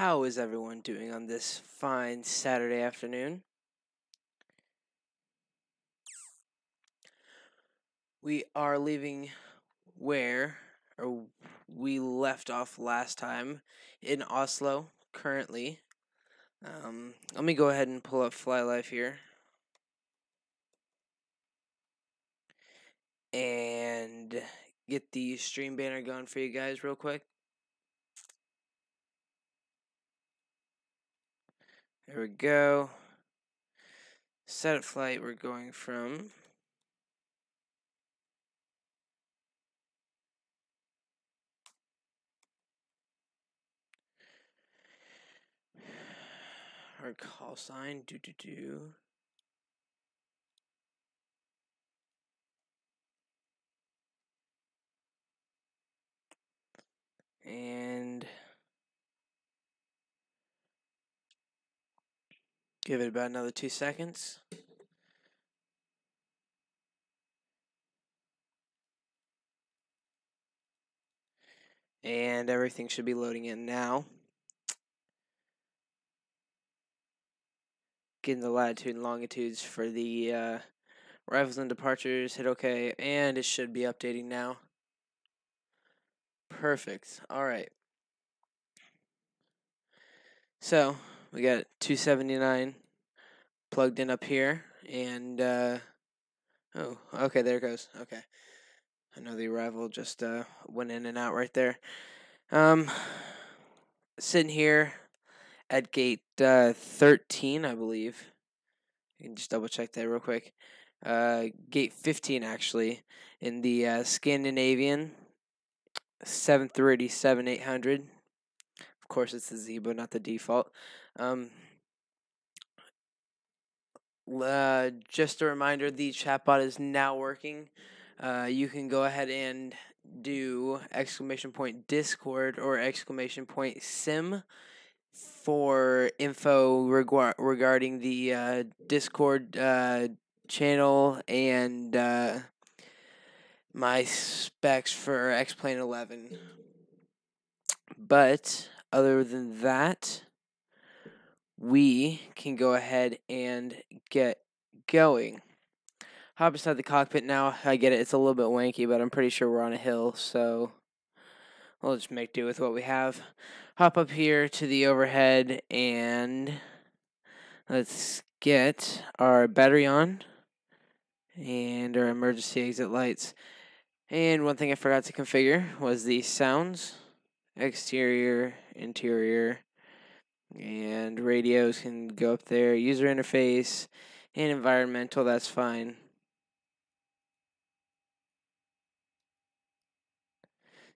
How is everyone doing on this fine Saturday afternoon? We are leaving where we left off last time in Oslo currently. Let me go ahead and pull up Fly Life here. And get the stream banner going for you guys real quick. There we go. Set up flight, we're going from our call sign, and give it about another 2 seconds. And everything should be loading in now. Getting the latitude and longitudes for the arrivals and departures. Hit OK, and it should be updating now. Perfect. All right. So we got 279 plugged in up here, and oh, okay, there it goes. Okay, I know the arrival just went in and out right there. Sitting here at gate 13, I believe. You can just double check that real quick. Gate 15 actually in the Scandinavian 737-800. Of course, it's the ZIBO, not the default. Just a reminder, the chatbot is now working. You can go ahead and do !Discord or !Sim for info regarding the Discord channel and my specs for X-Plane 11. But other than that, we can go ahead and get going. Hop inside the cockpit now. I get it, it's a little bit wanky, but I'm pretty sure we're on a hill, so we'll just make do with what we have. Hop up here to the overhead and let's get our battery on and our emergency exit lights. And one thing I forgot to configure was the sounds, exterior, interior, and radios can go up there. User interface and environmental, that's fine.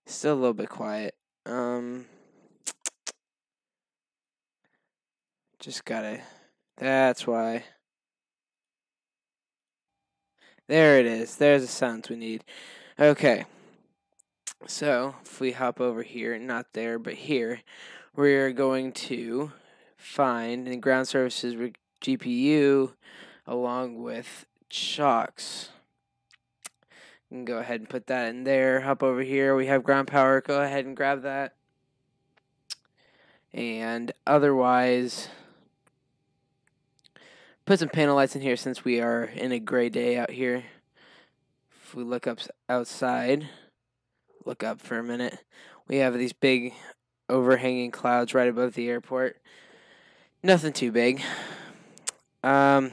Still a little bit quiet. Just gotta, that's why. There it is. There's the sounds we need. Okay. So, if we hop over here, not there, but here, we're going to find in ground services GPU along with chocks. You can go ahead and put that in there. Hop over here. We have ground power. Go ahead and grab that. And otherwise, put some panel lights in here since we are in a gray day out here. If we look up outside, look up for a minute, we have these big overhanging clouds right above the airport. Nothing too big. Let's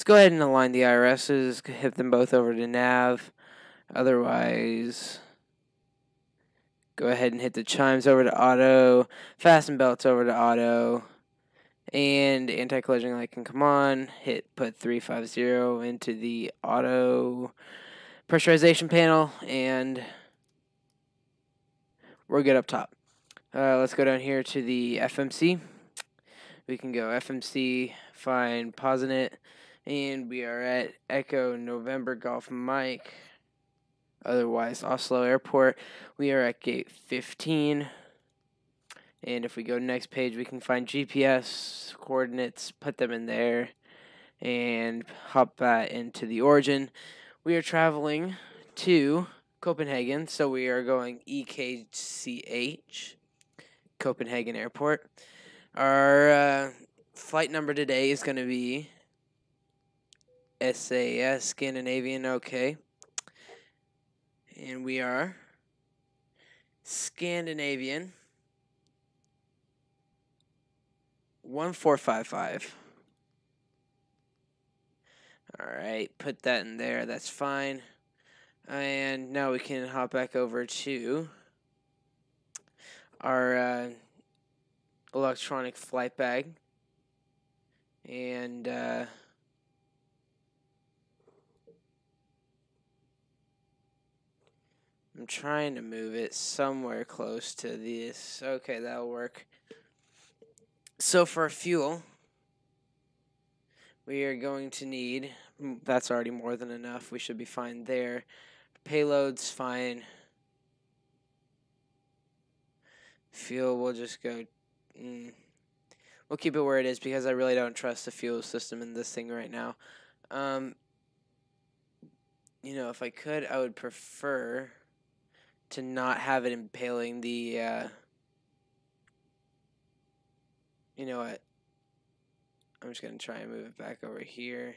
go ahead and align the IRSs, hit them both over to nav. Otherwise, go ahead and hit the chimes over to auto, fasten belts over to auto, and anti-collision light can come on. Put 350 into the auto pressurization panel, and we're good up top. Let's go down here to the FMC. We can go FMC, find Posinet, and we are at Echo November Golf Mike. Otherwise, Oslo Airport. We are at gate 15. And if we go to next page, we can find GPS coordinates, put them in there, and hop that into the origin. We are traveling to Copenhagen, so we are going EKCH. Copenhagen Airport. Our flight number today is going to be SAS, Scandinavian, okay. And we are Scandinavian 1455. Alright, put that in there, that's fine. And now we can hop back over to our electronic flight bag. And I'm trying to move it somewhere close to this. Okay, that'll work. So for fuel, we are going to need, that's already more than enough. We should be fine there. Payload's fine. Fuel, we'll just go, we'll keep it where it is because I really don't trust the fuel system in this thing right now. You know, if I could, I would prefer to not have it impaling the, you know what? I'm just going to try and move it back over here.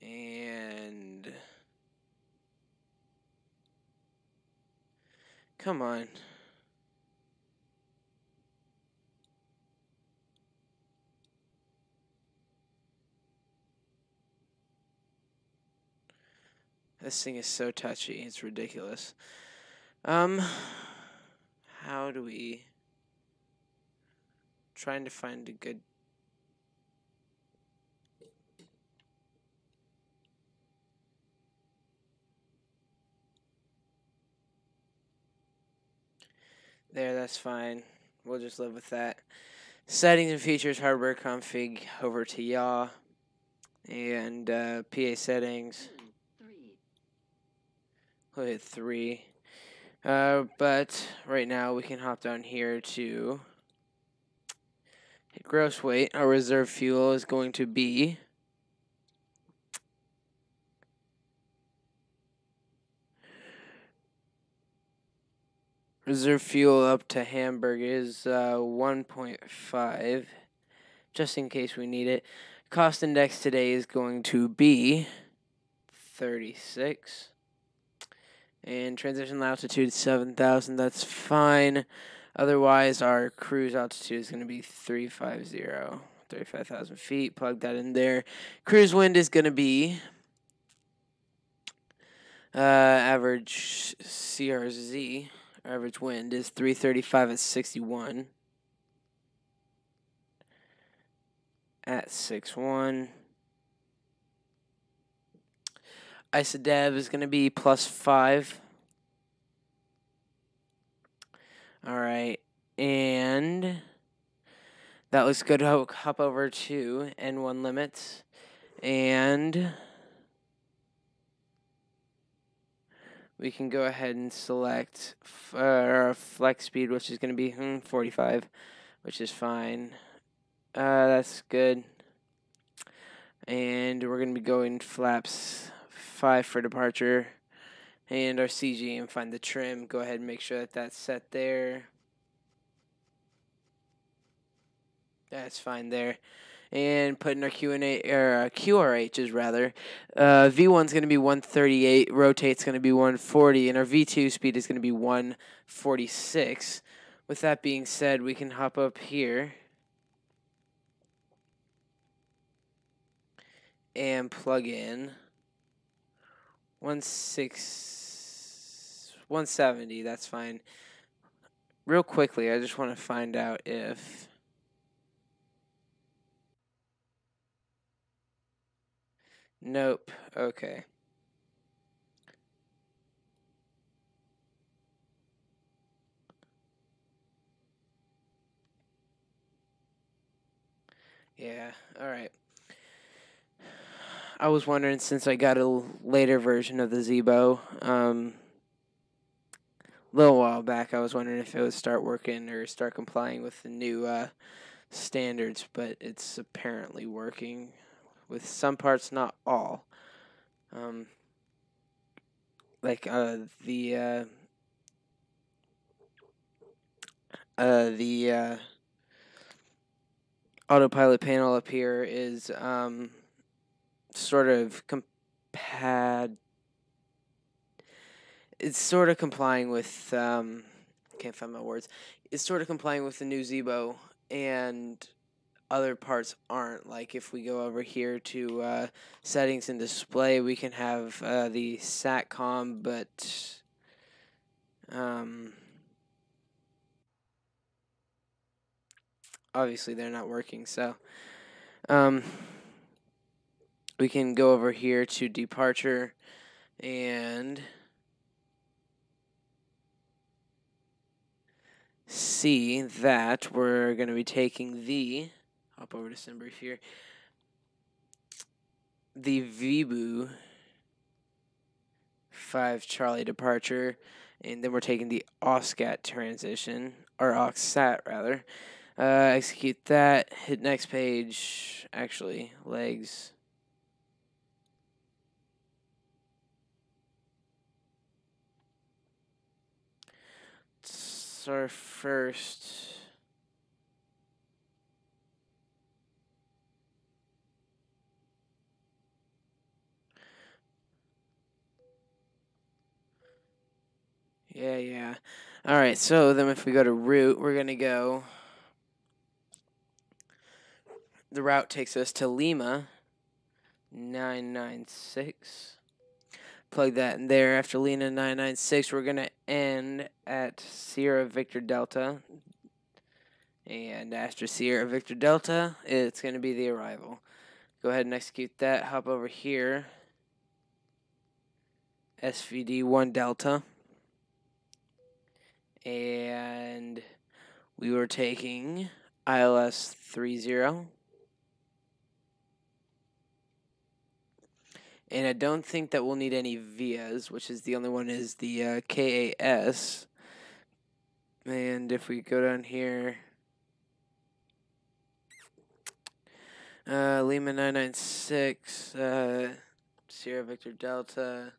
And come on. This thing is so touchy. It's ridiculous. How do we... Trying to find a good... There, that's fine. We'll just live with that. Settings and features, hardware config, over to yaw. And PA settings. We'll hit 3. But right now we can hop down here to hit gross weight. Our reserve fuel is going to be reserve fuel up to Hamburg is 1.5, just in case we need it. Cost index today is going to be 36. And transition altitude 7,000, that's fine. Otherwise, our cruise altitude is going to be 35,000 feet. Plug that in there. Cruise wind is going to be average CRZ. Average wind is 335 at 61. At 6.1. ISODEV is going to be +5. Alright, and that looks good. I'll hop over to N1 limits, and we can go ahead and select our flex speed, which is going to be 45, which is fine. That's good. And we're going to be going flaps 5 for departure. And our CG, and find the trim. Go ahead and make sure that that's set there. That's fine there. And put in our QRHs rather. V1's going to be 138. Rotate's going to be 140. And our V2 speed is going to be 146. With that being said, we can hop up here and plug in 170, that's fine. Real quickly, I just want to find out if nope, okay. Yeah, alright. I was wondering, since I got a later version of the ZIBO, a little while back, I was wondering if it would start working or start complying with the new standards, but it's apparently working with some parts, not all. Like the the autopilot panel up here is sort of it's sort of complying with can't find my words. It's sort of complying with the new ZIBO, and other parts aren't. Like if we go over here to settings and display, we can have the SATCOM, but obviously they're not working. So we can go over here to departure and see that we're going to be taking hop over to Simbrief here, the ZIBO 5 Charlie departure, and then we're taking the OSCAT transition, or OSCAT rather. Execute that, hit next page, actually, legs. It's our first. Yeah. All right, so then if we go to route, we're going to go. The route takes us to Lima 996. Plug that in there. After Lima 996, we're going to end at Sierra Victor Delta. And after Sierra Victor Delta, it's going to be the arrival. Go ahead and execute that. Hop over here. SVD1 Delta. And we were taking ILS 30. And I don't think that we'll need any VIAs, which is the only one is the KAS. And if we go down here, Lima 996, Sierra Victor Delta,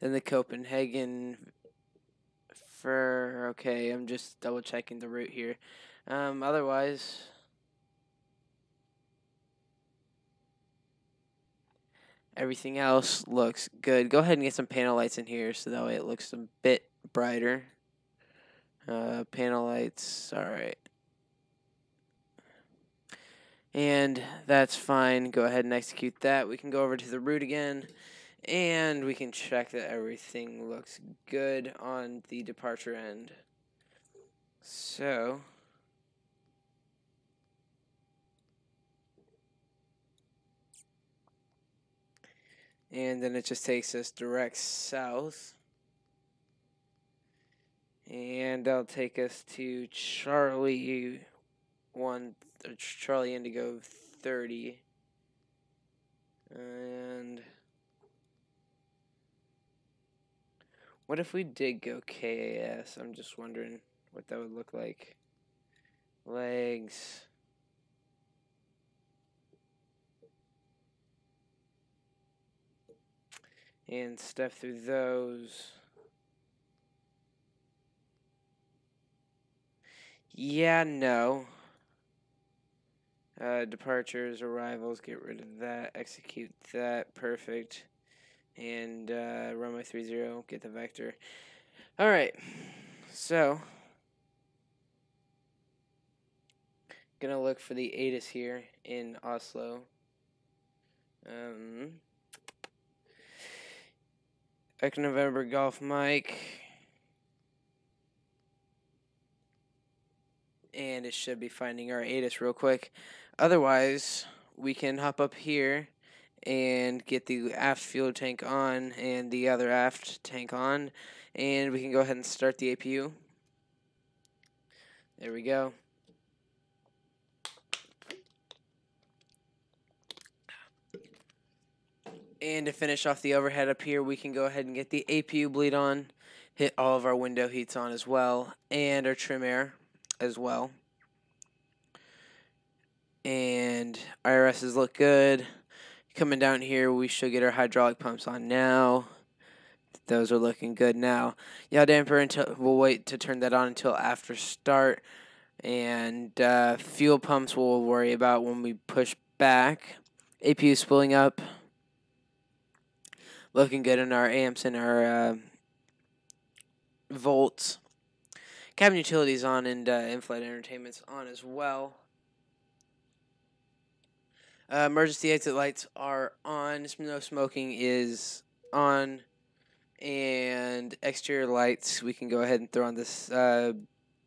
then the Copenhagen okay, I'm just double checking the route here. Otherwise, everything else looks good. Go ahead and get some panel lights in here so that way it looks a bit brighter. Panel lights, alright. And that's fine. Go ahead and execute that. We can go over to the route again, and we can check that everything looks good on the departure end. So, and then it just takes us direct south. And that'll take us to Charlie Indigo 30. And what if we did go KAS? I'm just wondering what that would look like. Legs. And step through those. Yeah, no. Departures, arrivals, get rid of that, execute that, perfect. And runway 30, get the vector. Alright, so gonna look for the ATIS here in Oslo. Echo November Golf Mike. And it should be finding our ATIS real quick. Otherwise, we can hop up here and get the aft fuel tank on and the other aft tank on. And we can go ahead and start the APU. There we go. And to finish off the overhead up here, we can go ahead and get the APU bleed on, hit all of our window heats on as well, and our trim air as well. And IRSs look good. Coming down here, we should get our hydraulic pumps on now. those are looking good now. Yaw damper, until we'll wait to turn that on until after start. And fuel pumps we'll worry about when we push back. APU spooling up. Looking good in our amps and our volts. Cabin utilities on, and in-flight entertainment's on as well. Emergency exit lights are on. No smoking is on. And exterior lights, we can go ahead and throw on this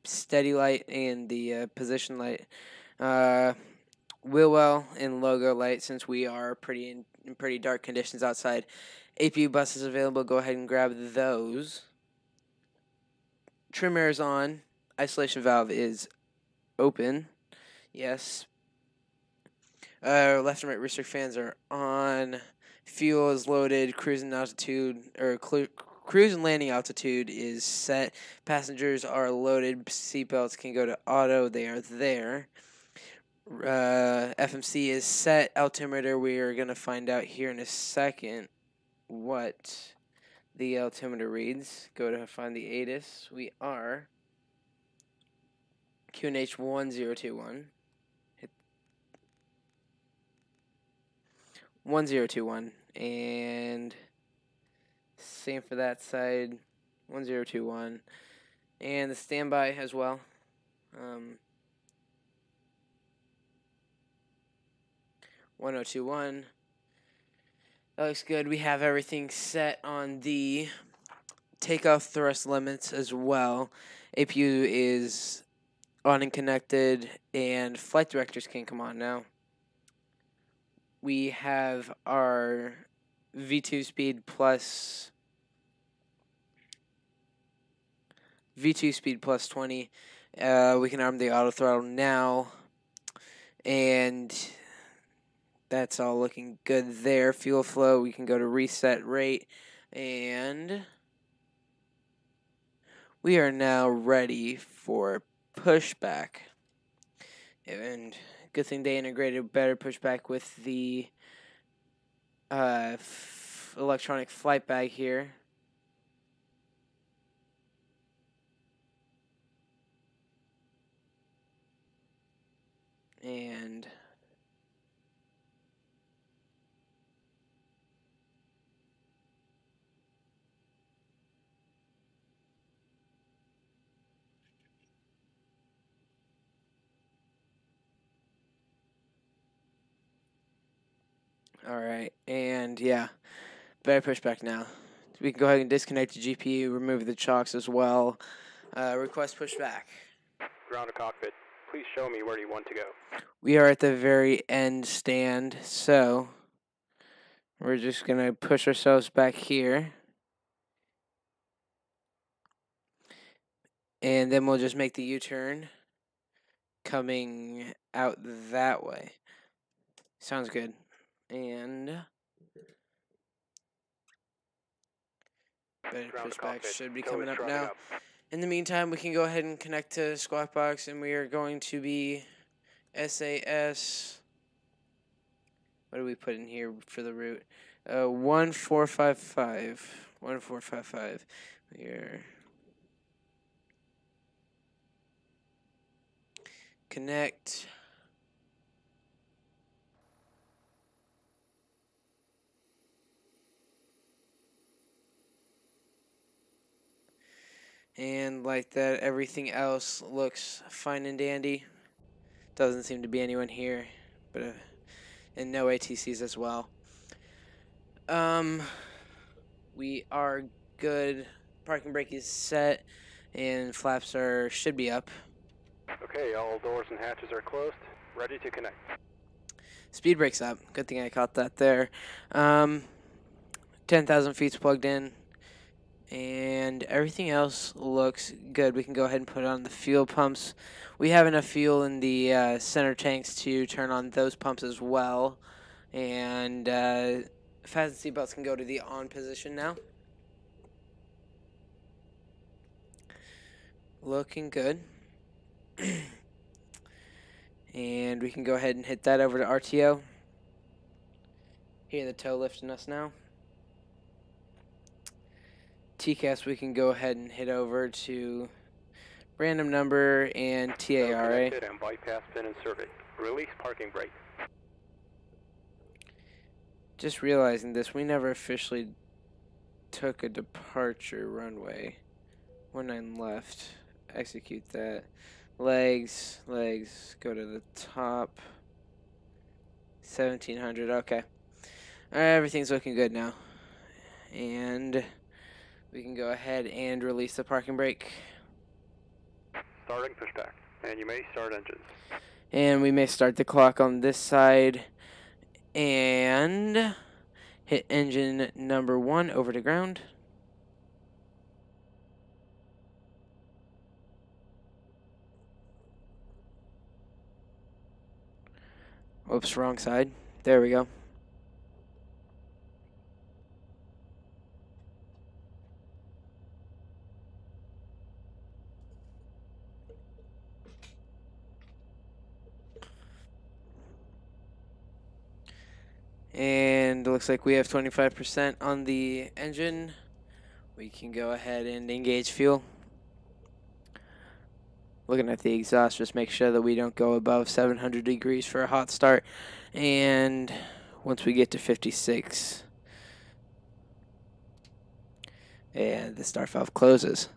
steady light and the position light. Wheel well and logo light, since we are in pretty dark conditions outside. APU buses available. Go ahead and grab those. Trim air is on. Isolation valve is open. Yes. Left and right restrict fans are on. Fuel is loaded. Cruising altitude cruise and landing altitude is set. Passengers are loaded. Seatbelts can go to auto. They are there. FMC is set. Altimeter, we are going to find out here in a second what the altimeter reads. Go to find the ATIS. We are QNH 1021. Hit 1021. And same for that side. 1021. And the standby as well. 1021. That looks good. We have everything set on the takeoff thrust limits as well. APU is on and connected, and flight directors can come on now. We have our V2 speed plus 20. We can arm the auto throttle now, and that's all looking good there. Fuel flow, we can go to reset rate, and we are now ready for pushback. And good thing they integrated better pushback with the electronic flight bag here. And all right, and yeah, better pushback now. We can go ahead and disconnect the GPU, remove the chocks as well. Request pushback. Ground to cockpit. Please show me where you want to go. We are at the very end stand, so we're just going to push ourselves back here. And then we'll just make the U-turn coming out that way. Sounds good. And better pushback should be coming up now. In the meantime, we can go ahead and connect to Squawk Box, and we are going to be SAS. What do we put in here for the route? 1455. 1455. We're connect. And like that, everything else looks fine and dandy. Doesn't seem to be anyone here, but and no ATCs as well. We are good. Parking brake is set, and flaps should be up. Okay, all doors and hatches are closed. Ready to connect. Speed brake's up. Good thing I caught that there. 10,000 feet's plugged in. And everything else looks good. We can go ahead and put on the fuel pumps. We have enough fuel in the center tanks to turn on those pumps as well. And fasten seatbelts can go to the on position now. Looking good. And we can go ahead and hit that over to RTO. Hear the tow lifting us now. TCAS, we can go ahead and hit over to random number and So TARA. connected and bypass pin inserted. Release parking brake. Just realizing this, we never officially took a departure runway. 19 left. Execute that. Legs, go to the top. 1700, okay. Alright, everything's looking good now. And we can go ahead and release the parking brake. Starting pushback. And you may start engines. And we may start the clock on this side. And hit engine number 1 over to ground. Oops, wrong side. There we go. And it looks like we have 25% on the engine. We can go ahead and engage fuel. Looking at the exhaust, just make sure that we don't go above 700 degrees for a hot start. And once we get to 56, and the start valve closes.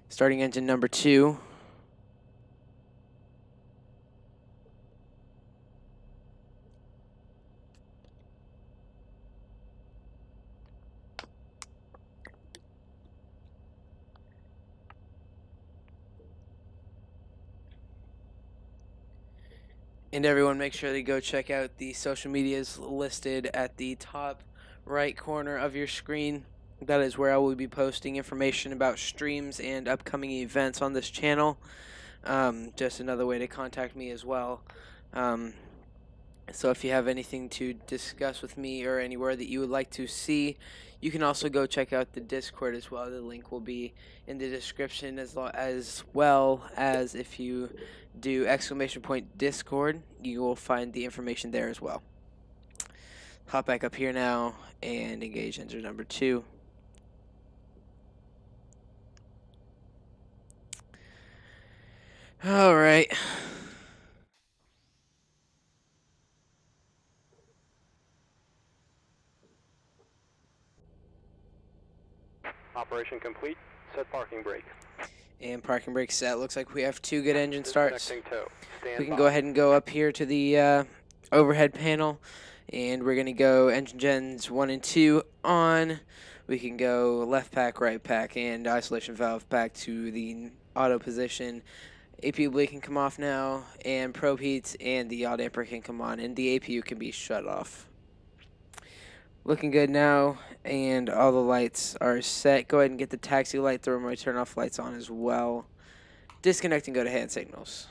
Starting engine number 2. And everyone, make sure to go check out the social medias listed at the top right corner of your screen. That is where I will be posting information about streams and upcoming events on this channel. Just another way to contact me as well. So if you have anything to discuss with me or anywhere that you would like to see, you can also go check out the Discord as well. The link will be in the description, as well as if you do !Discord, you will find the information there as well. Hop back up here now and engage engine number 2. All right. Operation complete. Set parking brake. And parking brake set. Looks like we have 2 good engine starts. Disconnecting tow. Stand We can by. go ahead and go up here to the overhead panel, and we're going to go engine gens 1 and 2 on. We can go left pack, right pack, and isolation valve back to the auto position. APU bleed can come off now, and probe heats and the yaw damper can come on, and the APU can be shut off. Looking good now, and all the lights are set. Go ahead and get the taxi light thermal turn off lights on as well. Disconnect and go to hand signals.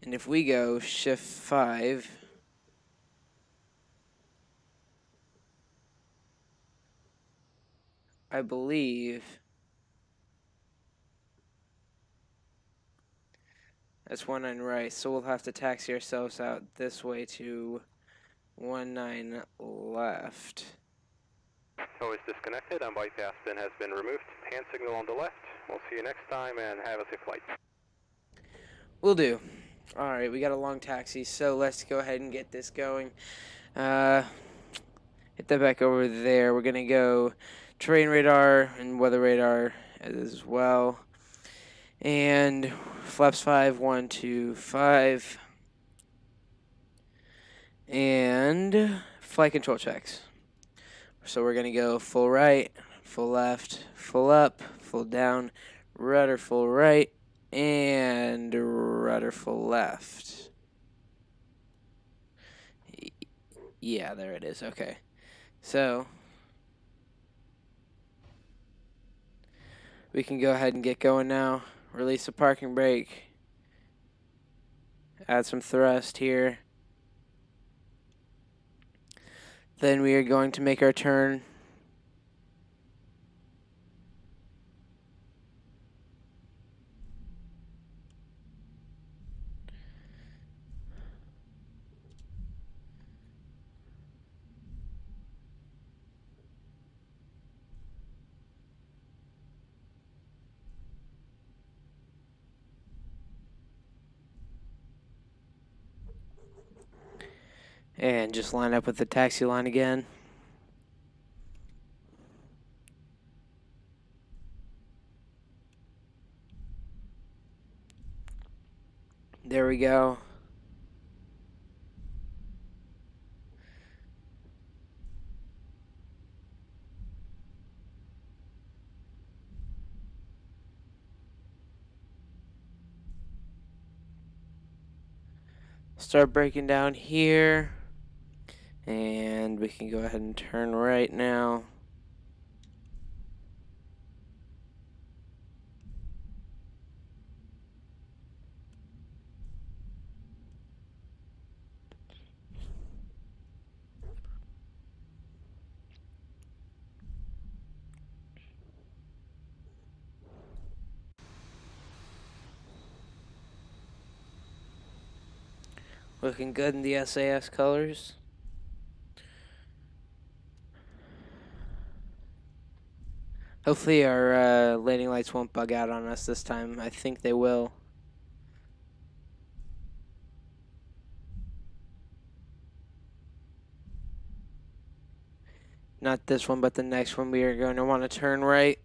And if we go shift 5, I believe that's 19 right, so we'll have to taxi ourselves out this way to 19 left. Tow is disconnected and bypass pin has been removed. Hand signal on the left. We'll see you next time and have a safe flight. Will do. Alright, we got a long taxi, so let's go ahead and get this going. Hit that back over there. We're going to go terrain radar and weather radar as well. And flaps 5, 1, 2, 5. And flight control checks. So we're going to go full right, full left, full up, full down, rudder full right, and rudder full left. Yeah, there it is. Okay. So we can go ahead and get going now. Release the parking brake. Add some thrust here. Then we are going to make our turn. And just line up with the taxi line again. There we go. Start breaking down here. And we can go ahead and turn right now. Looking good in the SAS colors. Hopefully our landing lights won't bug out on us this time. I think they will. Not this one, but the next one we are going to want to turn right.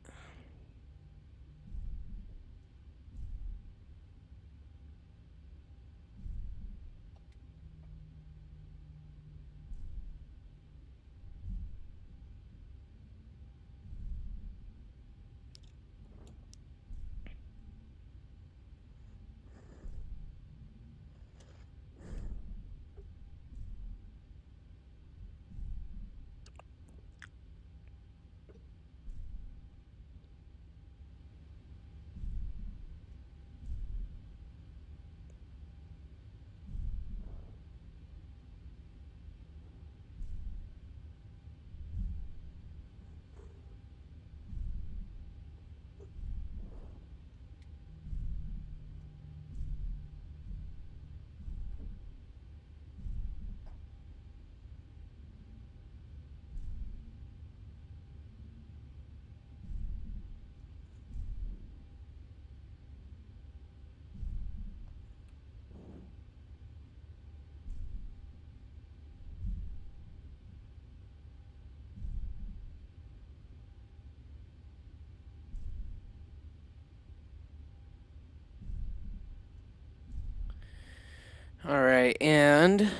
All right, and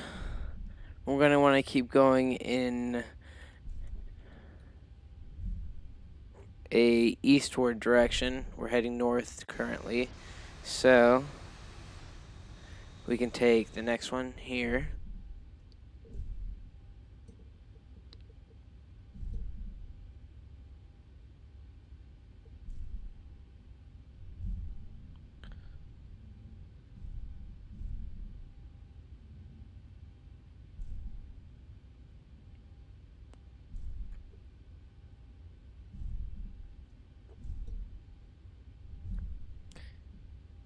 we're going to want to keep going in a eastward direction. We're heading north currently, so we can take the next one here.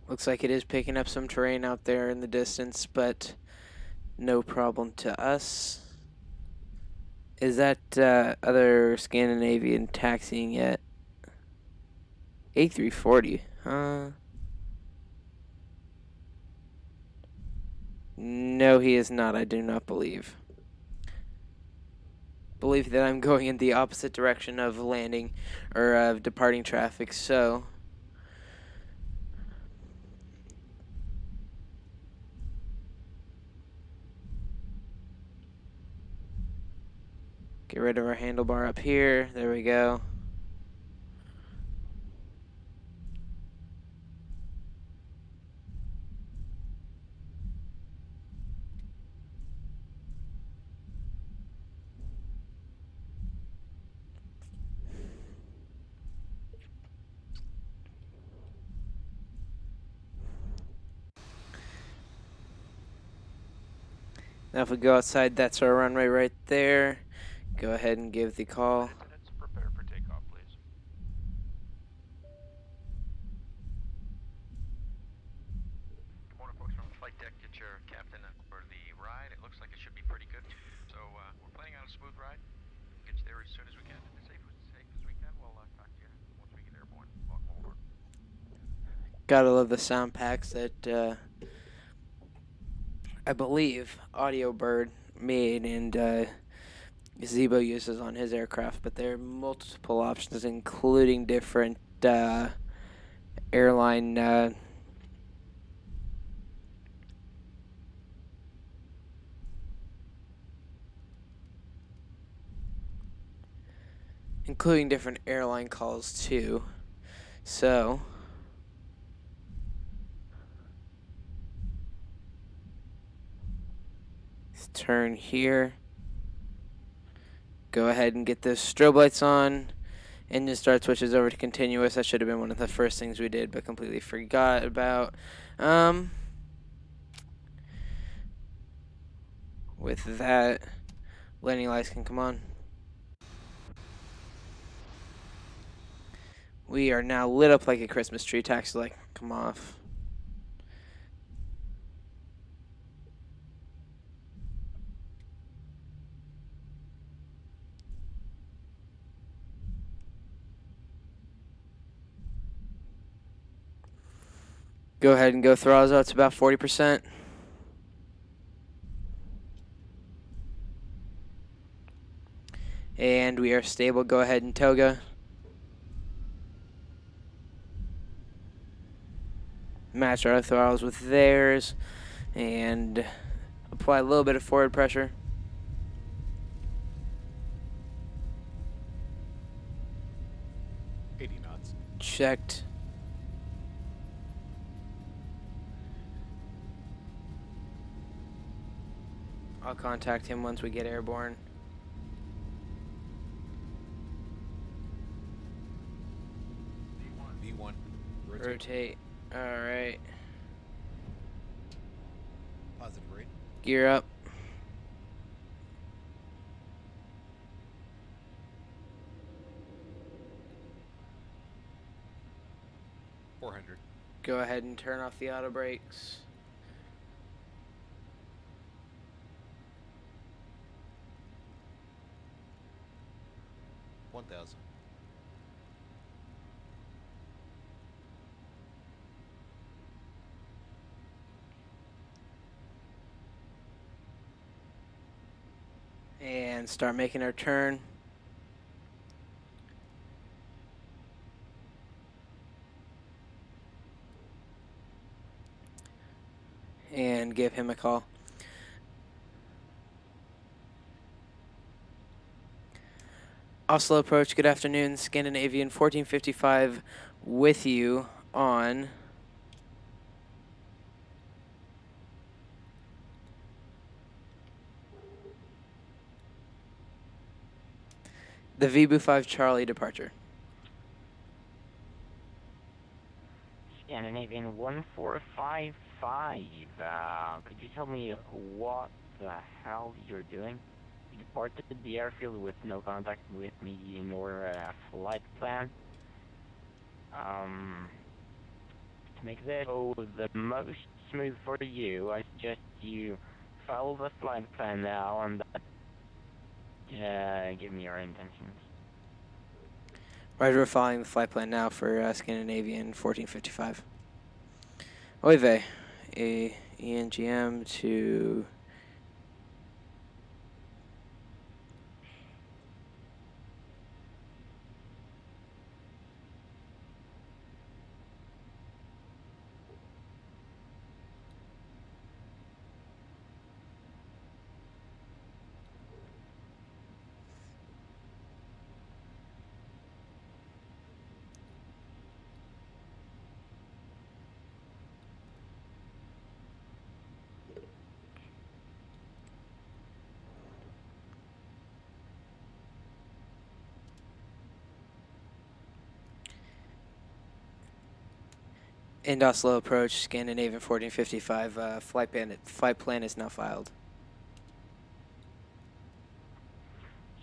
Looks like it is picking up some terrain out there in the distance, but no problem to us. Is that other Scandinavian taxiing yet? A340, huh? No, he is not. I do not believe. Believe that I'm going in the opposite direction of landing or of departing traffic, so get rid of our handlebar up here. There we go. Now if we go outside, that's our runway right there. Go ahead and give the call. Let's prepare for takeoff, please. Good morning, folks. From the flight deck, get your captain for the ride. It looks like it should be pretty good. So we're planning on a smooth ride. Get you there as soon as we can. As safe as we can. We'll talk to you once we get airborne. Welcome aboard. Gotta love the sound packs that I believe Audio Bird made and ZIBO uses on his aircraft, but there are multiple options, including different airline calls too. So let's turn here. Go ahead and get those strobe lights on. Engine start switches over to continuous. That should have been one of the first things we did, but completely forgot about. With that, landing lights can come on. We are now lit up like a Christmas tree. Taxi light can come off. Go ahead and go throttles out to about 40%. And we are stable. Go ahead and toga. Match our throttles with theirs. And apply a little bit of forward pressure. Checked. I'll contact him once we get airborne. V1. Rotate. Alright. Positive rate. Gear up. Go ahead and turn off the auto brakes. And start making our turn. And give him a call. Oslo approach, good afternoon. Scandinavian 1455 with you on the Vibu 5 Charlie departure. Scandinavian 1455. Could you tell me what the hell you're doing? You departed the airfield with no contact with me nor flight plan. To make this go the most smooth for you, I suggest you follow the flight plan now and give me your intentions. Right, we're following the flight plan now for Scandinavian 1455. Oive, a ENGM to and Oslo approach, Scandinavian 1455. Flight plan is now filed.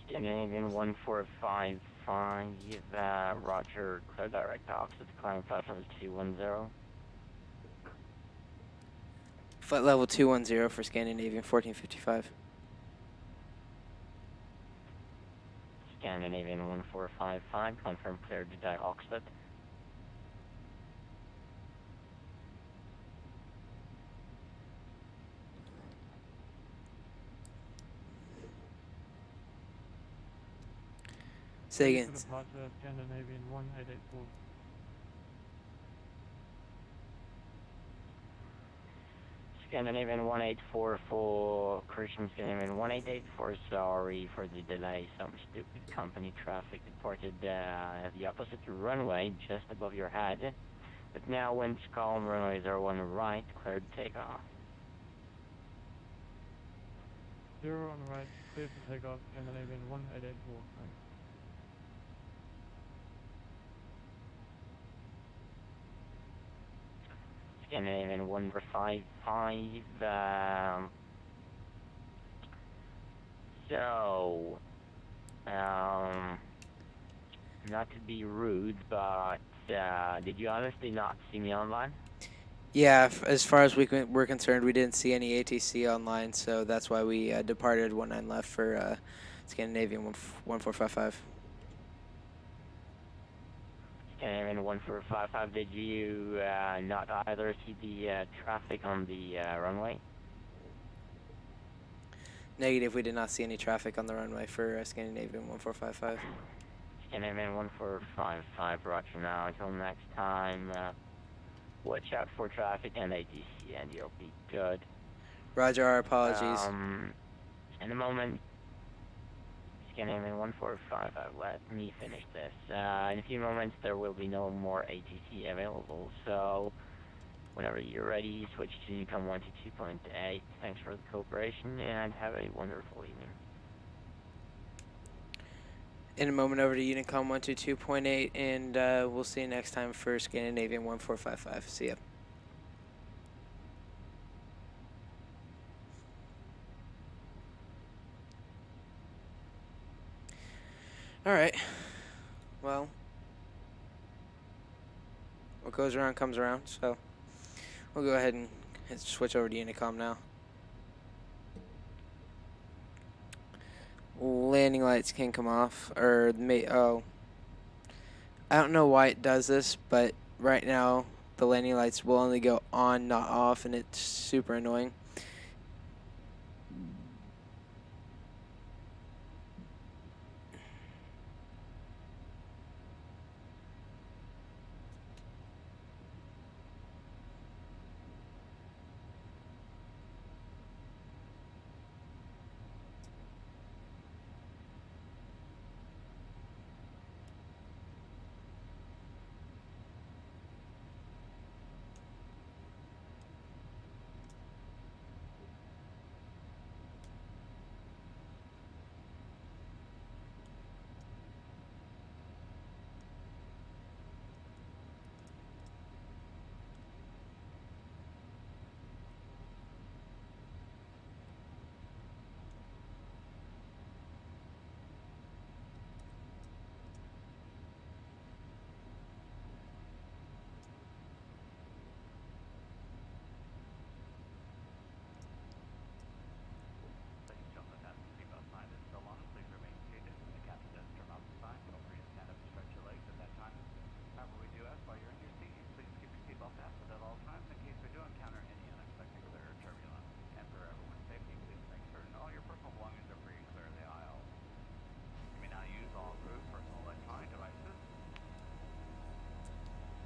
Scandinavian 1455, Roger, clear direct opposite, climb flight level 210. Flight level 210 for Scandinavian 1455. Scandinavian 1455, confirm cleared to die Oxford. Say Ready again. for departure, Scandinavian 1884. Scandinavian 1844, Christian Scandinavian 1884, sorry for the delay. Some stupid company traffic departed the opposite runway just above your head. But now winds calm, runway 01 right, cleared to take off. 0 on the right, clear for takeoff, Scandinavian 1884. Thanks. Scandinavian 1455, so, not to be rude, but, did you honestly not see me online? Yeah, as far as we're concerned, we didn't see any ATC online, so that's why we departed 19 left for Scandinavian 1455. Scandinavian 1455, did you, not either see the, traffic on the, runway? Negative, we did not see any traffic on the runway for Scandinavian 1455. Scandinavian 1455, roger now. Until next time, watch out for traffic and ATC, and you'll be good. Roger, our apologies. In a moment, Scandinavian 1455, let me finish this. In a few moments, there will be no more ATC available, so whenever you're ready, switch to Unicom 122.8. Thanks for the cooperation, and have a wonderful evening. In a moment, over to Unicom 122.8, and we'll see you next time for Scandinavian 1455. See ya. All right. Well, what goes around comes around, so we'll go ahead and switch over to Unicom now. Landing lights can come off, or I don't know why it does this, but right now the landing lights will only go on, not off, and it's super annoying.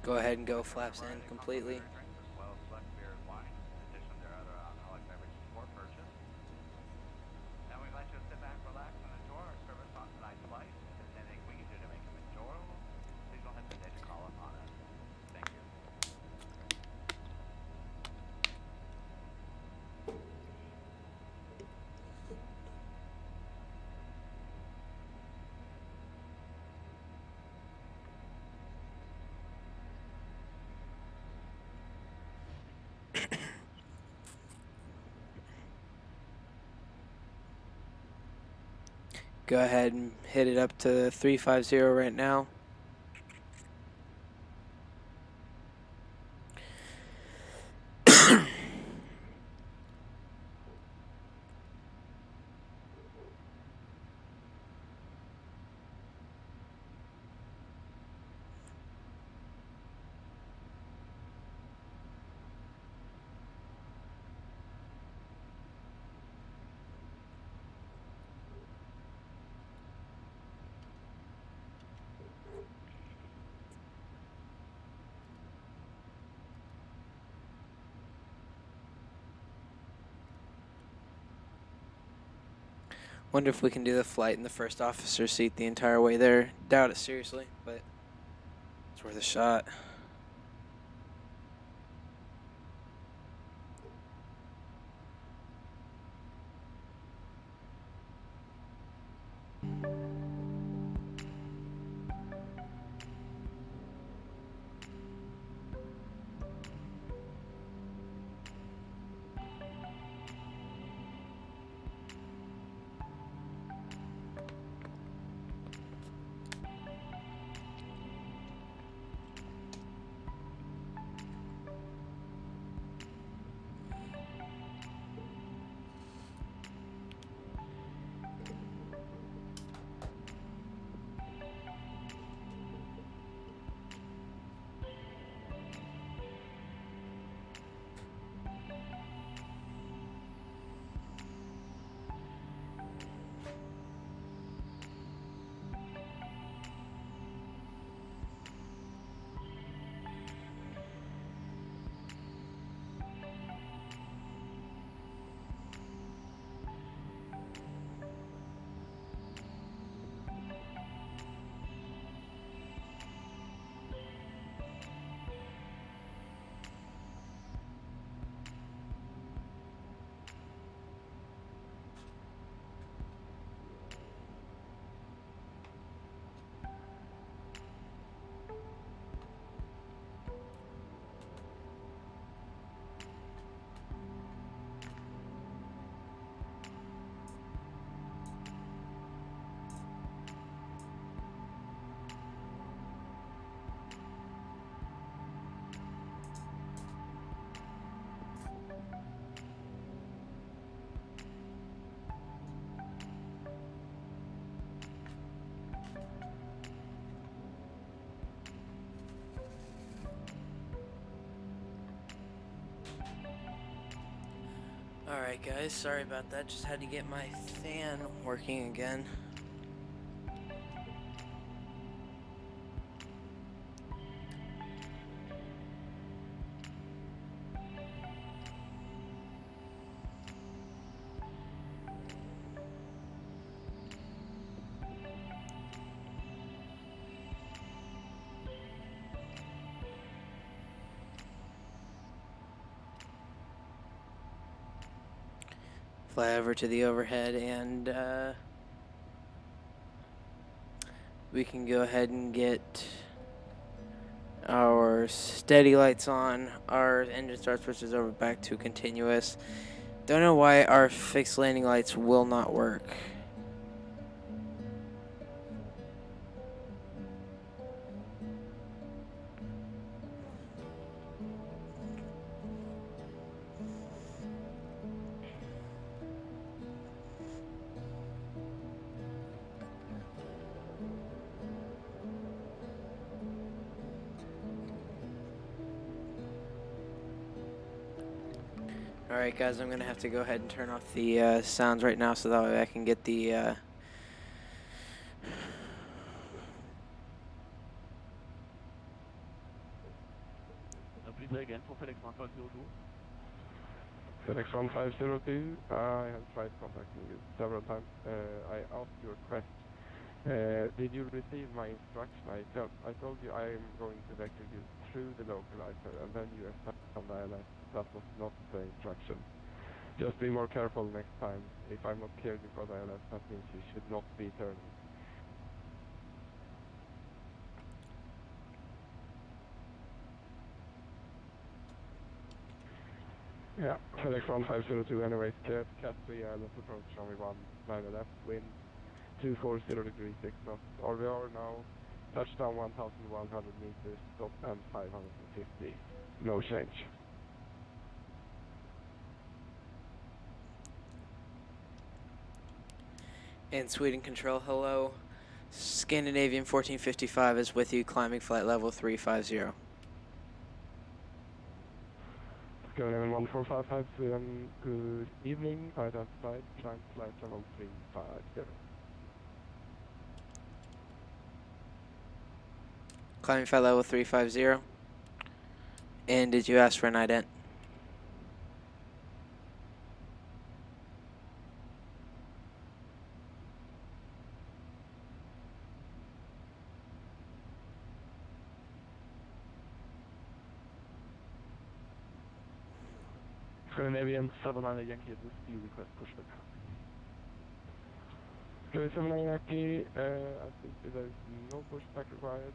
Go ahead and go flaps in completely. Go ahead and hit it up to 350 right now. Wonder if we can do the flight in the first officer seat the entire way there. Doubt it seriously, but it's worth a shot. Alright guys, sorry about that. Just had to get my fan working again. Fly over to the overhead and we can go ahead and get our steady lights on. Our engine start switches over back to continuous. Don't know why our fixed landing lights will not work. Alright guys, I'm going to have to go ahead and turn off the sounds right now so that way I can get the Please say again for FedEx 1502. FedEx 1502, I have tried contacting you several times. I asked you a question. Did you receive my instruction? I told you I am going to vector you through the localizer, and then you accept some dialect. That was not the instruction. Just be more careful next time. If I'm not cleared before dialect, that means you should not be turning. Yeah, FedEx 1502 anyways, cleared. Cat 3 island approach runway 19 left, wind 240 degrees 6 knots. RVR now, touchdown 1,100 meters, stop and 550. No change. And Sweden Control, hello. Scandinavian 1455 is with you, climbing flight level 350. Scandinavian 1455, Sweden, good evening. Identified, climb flight level 350. Climbing flight level 350. And did you ask for an ident? Scandinavian 79 Yankee, this do request pushback. 7 Yankee, I think there's no pushback required.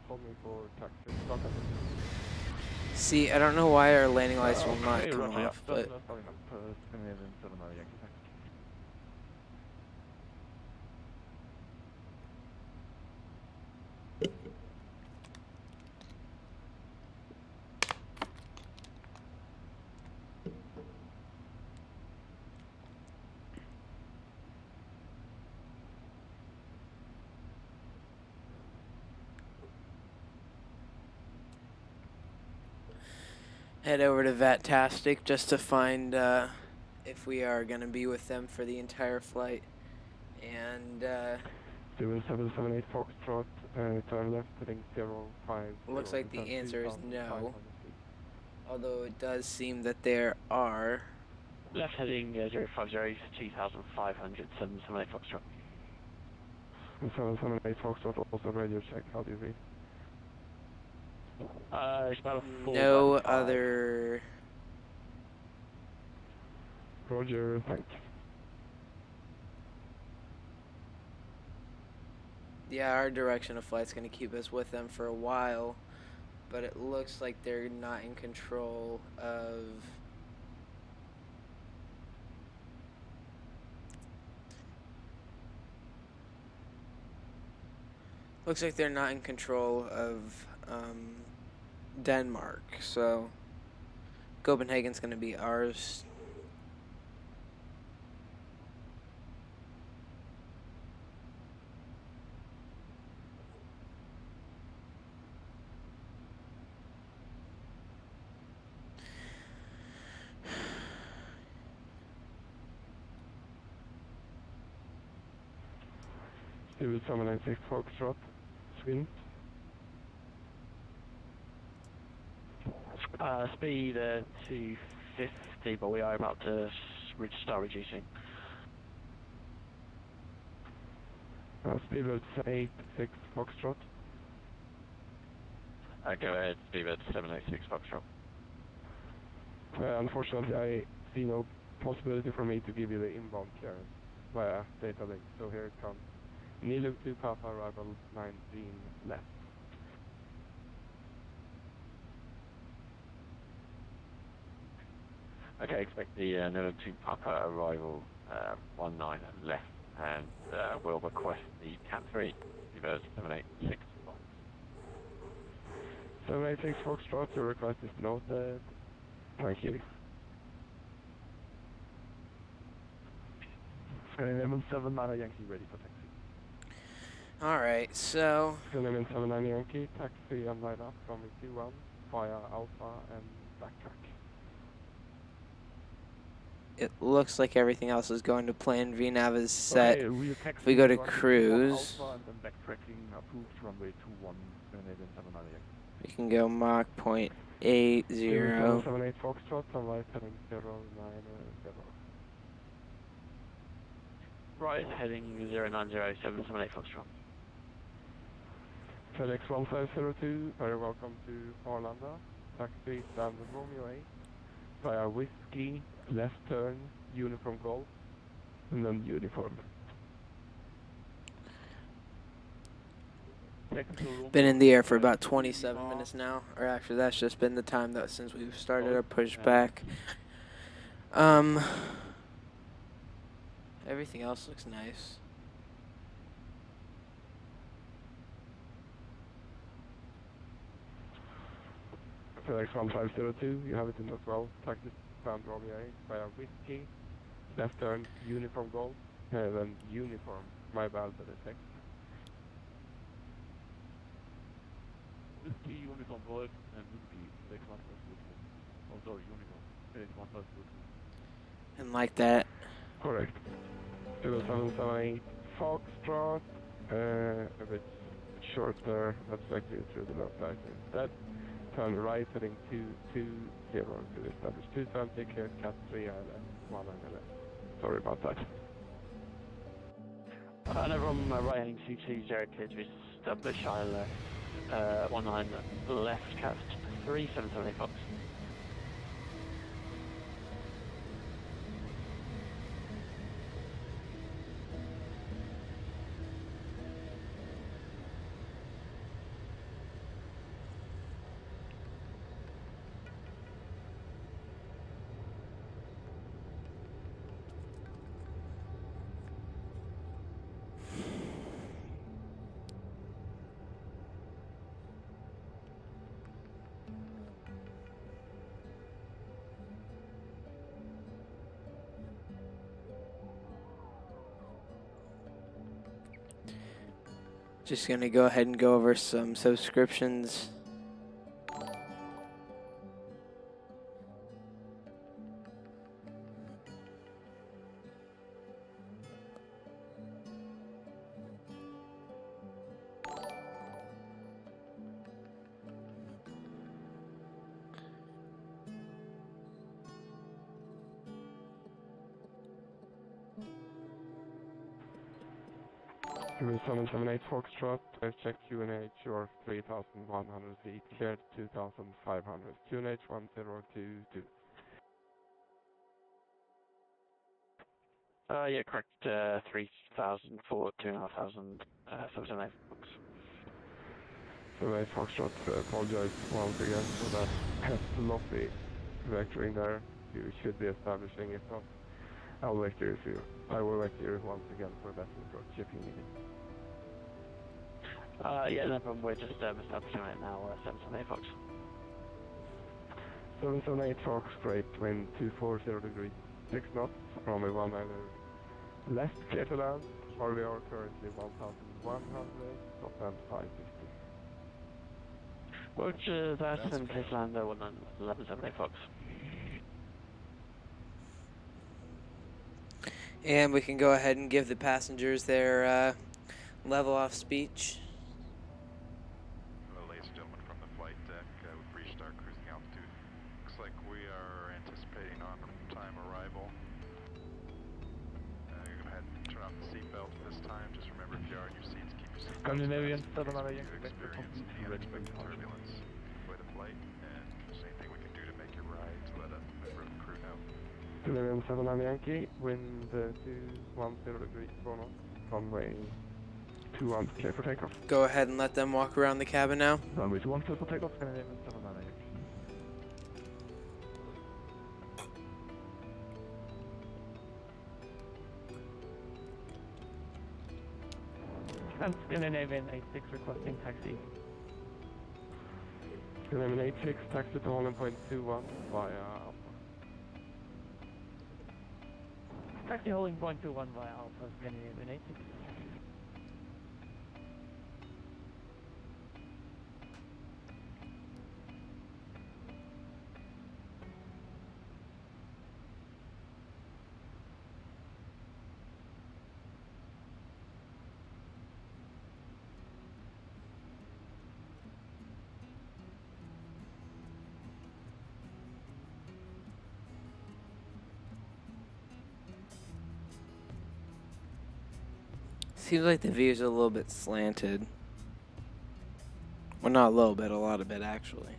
Call me for taxi. Contact me. See, I don't know why our landing lights will not Okay, come roughly, off, but starting up. Scandinavian 79 Yankee, taxi. head over to Vatastic just to find if we are going to be with them for the entire flight. And 778 Foxtrot, turn left, heading 05. looks like the answer is no. Although it does seem that there are. Left heading 050, 2500, 778 Foxtrot. 778 Foxtrot, also radio check. How do you read? It's about a 4 No by 5. other. Roger, thanks. Yeah, our direction of flight's going to keep us with them for a while, but it looks like they're not in control of. Looks like they're not in control of Denmark, so Copenhagen's going to be ours. Stuart 796 Foxtrot, Sweden. Speed 250, but we are about to start reducing. Speedbird 786 Foxtrot. Go ahead, Speedbird 786 Foxtrot. Unfortunately, I see no possibility for me to give you the inbound clearance via data link, so here it comes. Nilo 2 Papa, arrival 19 left. Okay, expect the Nilo 2 Papa arrival 19 left, and we'll request the Cat 3, Speedbird 786. 786 Foxtrot, your request is noted. Thank you. Scandinavian 79 Yankee, ready for taxi. Alright, so Scandinavian 79 Yankee, taxi and line up from 21 via Alpha and backtrack. it looks like everything else is going to plan. VNAV is set. Okay, real taxi, If we go to runway 21 cruise, Alpha, and then backtracking approved runway 21, Scandinavian 79 Yankee. we can go Mach 0.80. 778 Foxtrot, sunlight heading 090. Right, heading 090, 778 Foxtrot. FedEx 1502, very welcome to Arlanda. Taxi standard Romeo 8 via Whiskey, left turn, uniform Golf, and then uniform. Been in the air for about 27 minutes now, or actually that's just been the time that since we've started our pushback. Everything else looks nice. FedEx 1502, you have it in as well. Taxi stand Romeo 8 via Whiskey, left turn, uniform Golf, and then uniform. My bad, that is text. Whiskey, uniform Golf, and Whiskey, FedEx 1502. Oh, sorry, uniform. FedEx 1502. And like that. Correct. 0778 Foxtrot, a bit shorter, let's take you through the low side instead. Turn right heading 220 to establish 220, clear Cat 3 ILS, 111. Sorry about that. And from right heading 220, clear to establish ILS 19 left, Cat 3, 778 Fox. Just going to go ahead and go over some subscriptions. Kilo 778 Foxtrot, check QNH, you're 3,100 feet, cleared 2,500, QNH 1022. Yeah, correct. 3,000 for 2,500, 778 books. 78 Foxtrot, apologize once again for that sloppy vectoring there. You should be establishing it not. I will vector you once again for better approach if you need it. Yeah, no problem. We're just establishing right now. 778 Fox. 778 Fox, great, wind 240 degrees, 6 knots, runway 1 either left, clear to land, RVR currently 1,100, top end 550. Roger that, and please land 1178 Fox. And we can go ahead and give the passengers their level off speech. Hello, ladies and gentlemen from the flight deck. We've reached our cruising altitude. Looks like we are anticipating on-time arrival. You're going to go ahead and turn off the seatbelt this time. Just remember, if you are in your seats, keep your seatbelts Scandinavian fastened. 738 Experience any unexpected turbulence. Enjoy the flight, and if there's anything we can do to make it right, let a member of the crew know. Scandinavian 7 Yankee, wind 210 degrees, 4 knots, runway 21 clear for takeoff. Go ahead and let them walk around the cabin now. Runway 21 clear for takeoff, Scandinavian 798. And Scandinavian 86 requesting taxi. Scandinavian 86, taxi to Holland point 21 via Alpha. Taxi holding point 21 via Alpha, Scandinavian 86. Seems like the views are a little bit slanted. Well, not a little bit, a lot of it actually.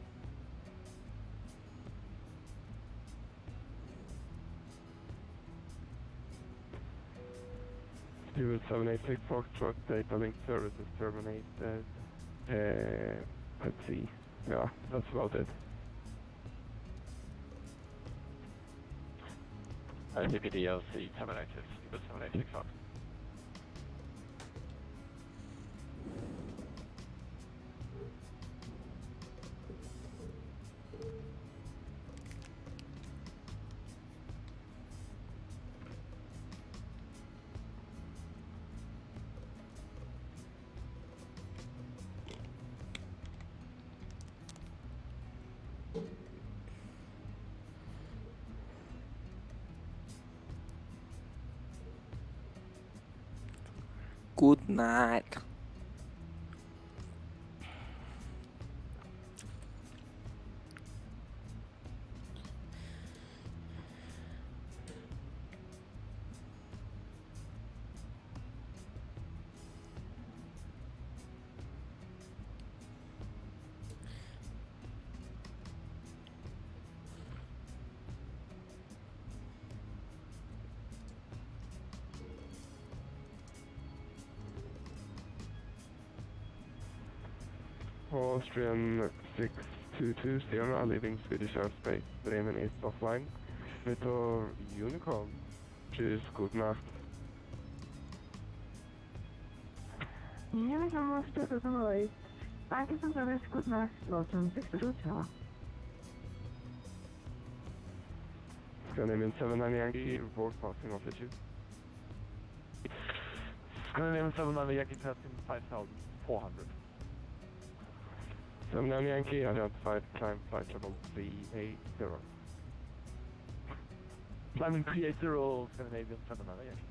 Stuart 786 Foxtrot, data link services terminated. Let's see. Yeah, that's about it. DPDLC terminated, Stuart 786 Fox. Good night. Austrian 622 Sierra, leaving Swedish airspace, Bremen is offline. Victor Unicorn, tschüss, gute Nacht. Unicorn Master 708. Danke für Service, gute Nacht, Lawson 622. Scandinavian 79 Yankee, report passing altitude. Scandinavian 798 Yankee passing 5,000. 400. 79 Yankee, identified, climb flight level 380. Climbing 380, Scandinavian 79 Yankee.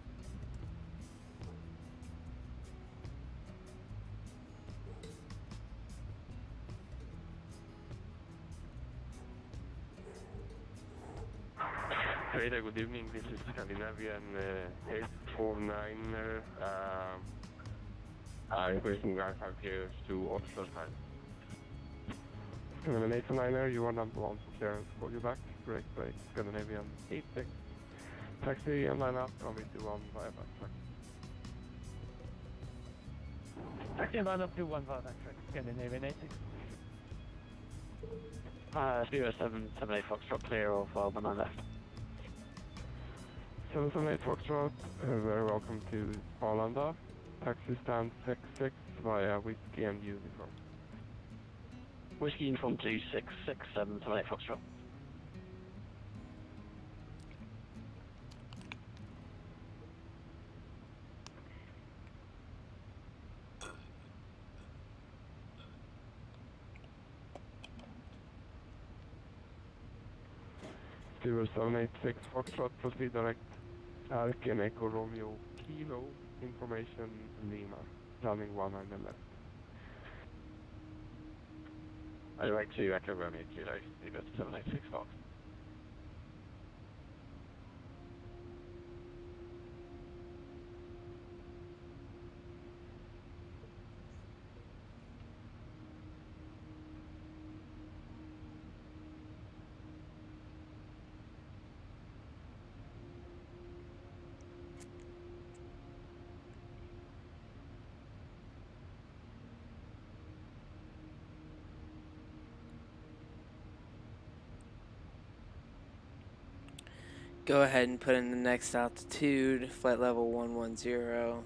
Trader, good evening. This is Scandinavian 849er. Requesting ground here to Oslo time. Scandinavian 849er, you are number 1 for clearance. Call you back. Correct break. Scandinavian 86. Taxi and line up. Runway 21 via backtrack. Taxi and line up 21 via backtrack. Scandinavian 86. 0778 Foxtrot, clear of 1 on left. 778 Foxtrot, very welcome to Arlanda. Taxi stand 66 via Whiskey and Uniform. Whiskey Uniform 266, 778 Foxtrot. Zero 786 Foxtrot, proceed direct. Alken Echo Romeo Kilo, information Lima, running 100 left. Direct to Echo Romeo Kilo, Lima 786 Fox. Go ahead and put in the next altitude, flight level 110.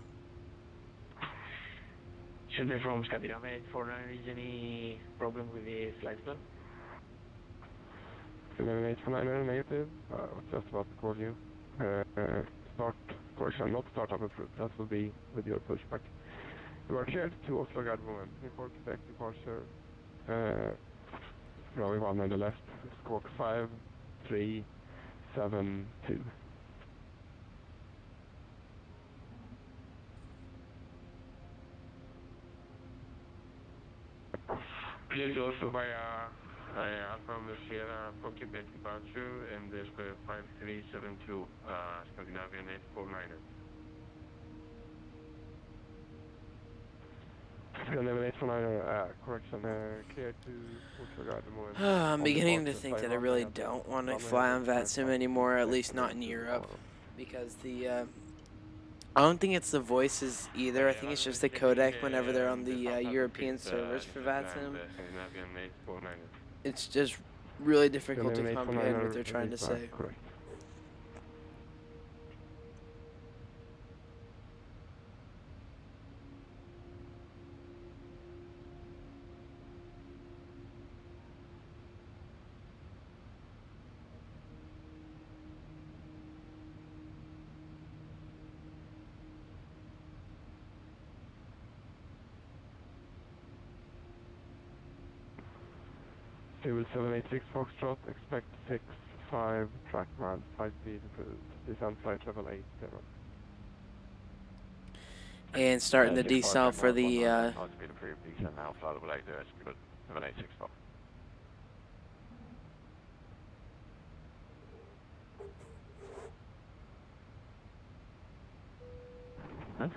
Should be from Scandinavia 849. Is any problem with the flight plan? Scandinavian 849er negative, I was just about to call you. Start, correction, not start up approved, that will be with your pushback. You are cleared to Oslo guide moment. Report Quebec departure, runway 1 on the left, squawk 5372. Please also via Alfa Romeo Sierra for Quebec departure and the square 5372 Scandinavian 849er. Scandinavian 849er, correction, cleared to Oslo guide moment. I'm beginning to think that I really don't want to fly on VATSIM anymore, at least not in Europe, because the I don't think it's the voices either. I think it's just the codec whenever they're on the European servers for VATSIM. It's just really difficult to comprehend what they're trying to say. Correct. Civil 786 Foxtrot, expect 65 track miles, 5 speed approved. Descent flight level 80. And starting the decel for the Speed approved, descent now, flight level 80, 786 Fox.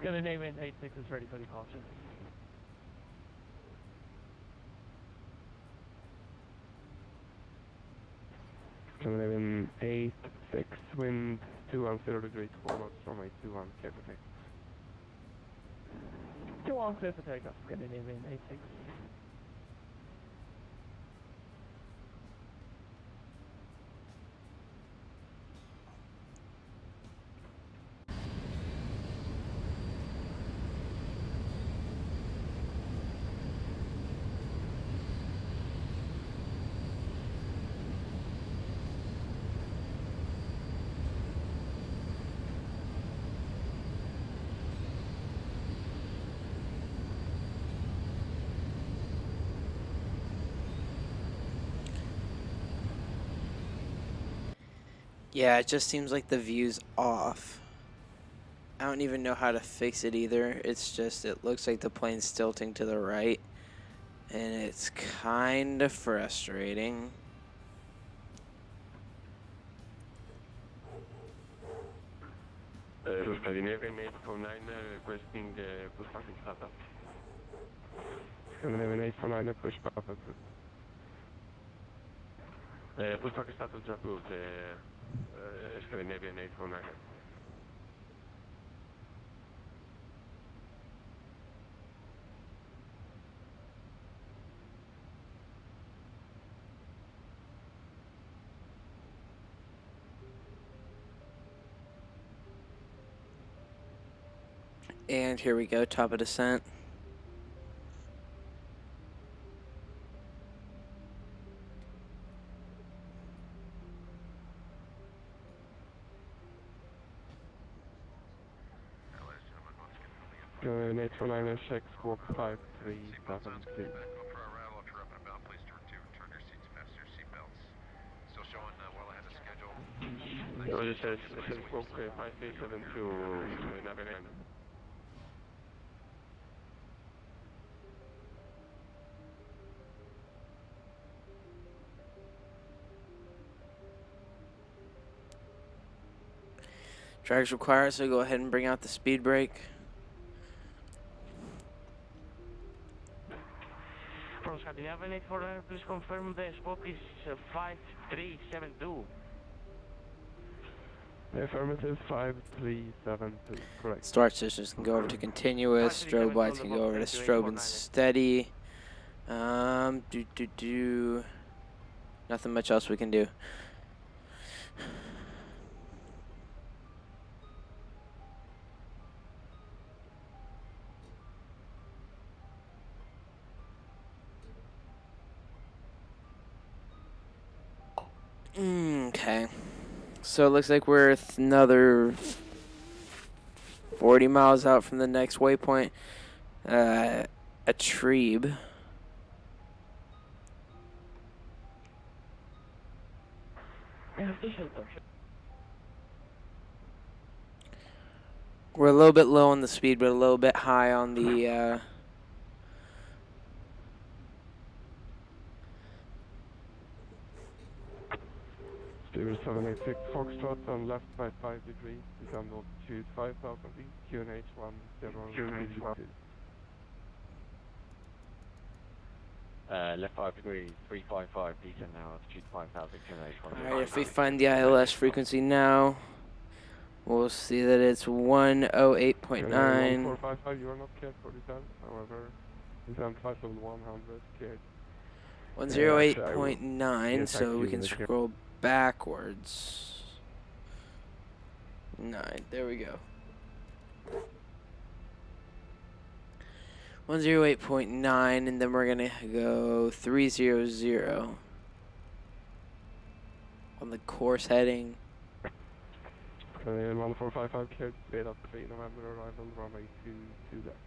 Scandinavian 86 is ready for departure. Scandinavian 86, wind 210 degrees forward from 821, clear for takeoff. 21 clear for takeoff, Scandinavian 86. Yeah, it just seems like the view's off. I don't even know how to fix it either. It's just, it looks like the plane's tilting to the right. And it's kind of frustrating. Scandinavian 849 requesting the push parking startup. Scandinavian 849 push buffer. Push parking startup just moved. Scandinavian 849. And here we go, top of descent. Scandinavian 849 check squawk 537. Back up for our rattle if you're up and about. Please turn your seats, fasten your seatbelts. Still showing well ahead of schedule. It says squawk 537 to navigate. Drags required, so go ahead and bring out the speed brake. From Scandinavian 849, please confirm the spot is 5372. Affirmative 5372, correct. Start systems can go over to continuous. Strobe lights can go over to strobe and steady. Nothing much else we can do. Okay. So it looks like we're another 40 miles out from the next waypoint. A Trebe. We're a little bit low on the speed, but a little bit high on the Steamer 786 Foxtrot on left by 5 degrees, descend altitude 5000 feet, QNH 10 Left 5 degrees, 355, descend now, altitude 5000, QNH 1. Alright, if we find the ILS frequency now, we'll see that it's 108.9. 1455, you are not cleared for descent, however, descent flight level 100, cleared. 108.9, so we can scroll backwards. 9, there we go. 108.9, and then we're gonna go 300 on the course heading. 1455, cleared, straight up 3 November, arrival, runway 2 left.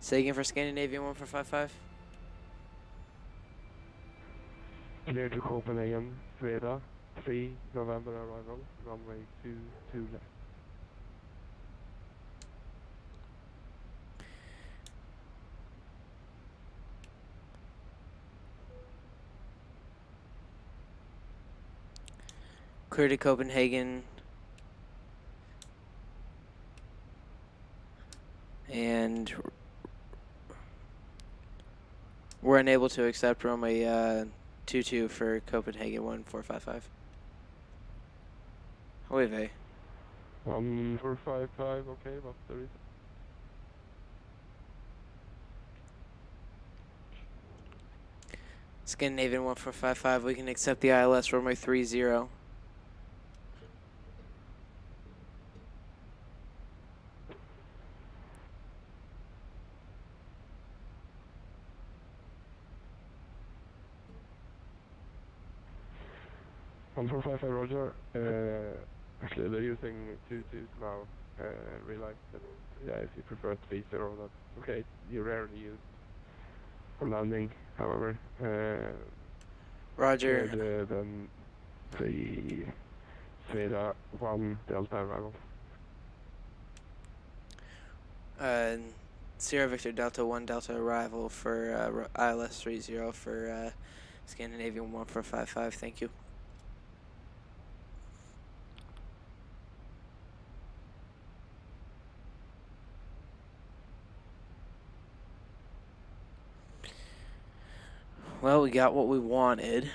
Say again for Scandinavian 1455. Clear to Copenhagen, Sweden, 3 November arrival, runway 2 left. Clear to Copenhagen. And we're unable to accept runway 22 for Copenhagen 1455. However, 1455, okay, but there is Scandinavian 1455, we can accept the ILS runway 30. One 455 Roger. Actually, they're using 2-2 now. Realize that, yeah, if you prefer 3-0, that's okay. You rarely use for landing, however. Roger. Then the Sveda 1 Delta arrival. Sierra Victor Delta 1 Delta arrival for ILS 30 for Scandinavian 1455. Thank you. Well, we got what we wanted.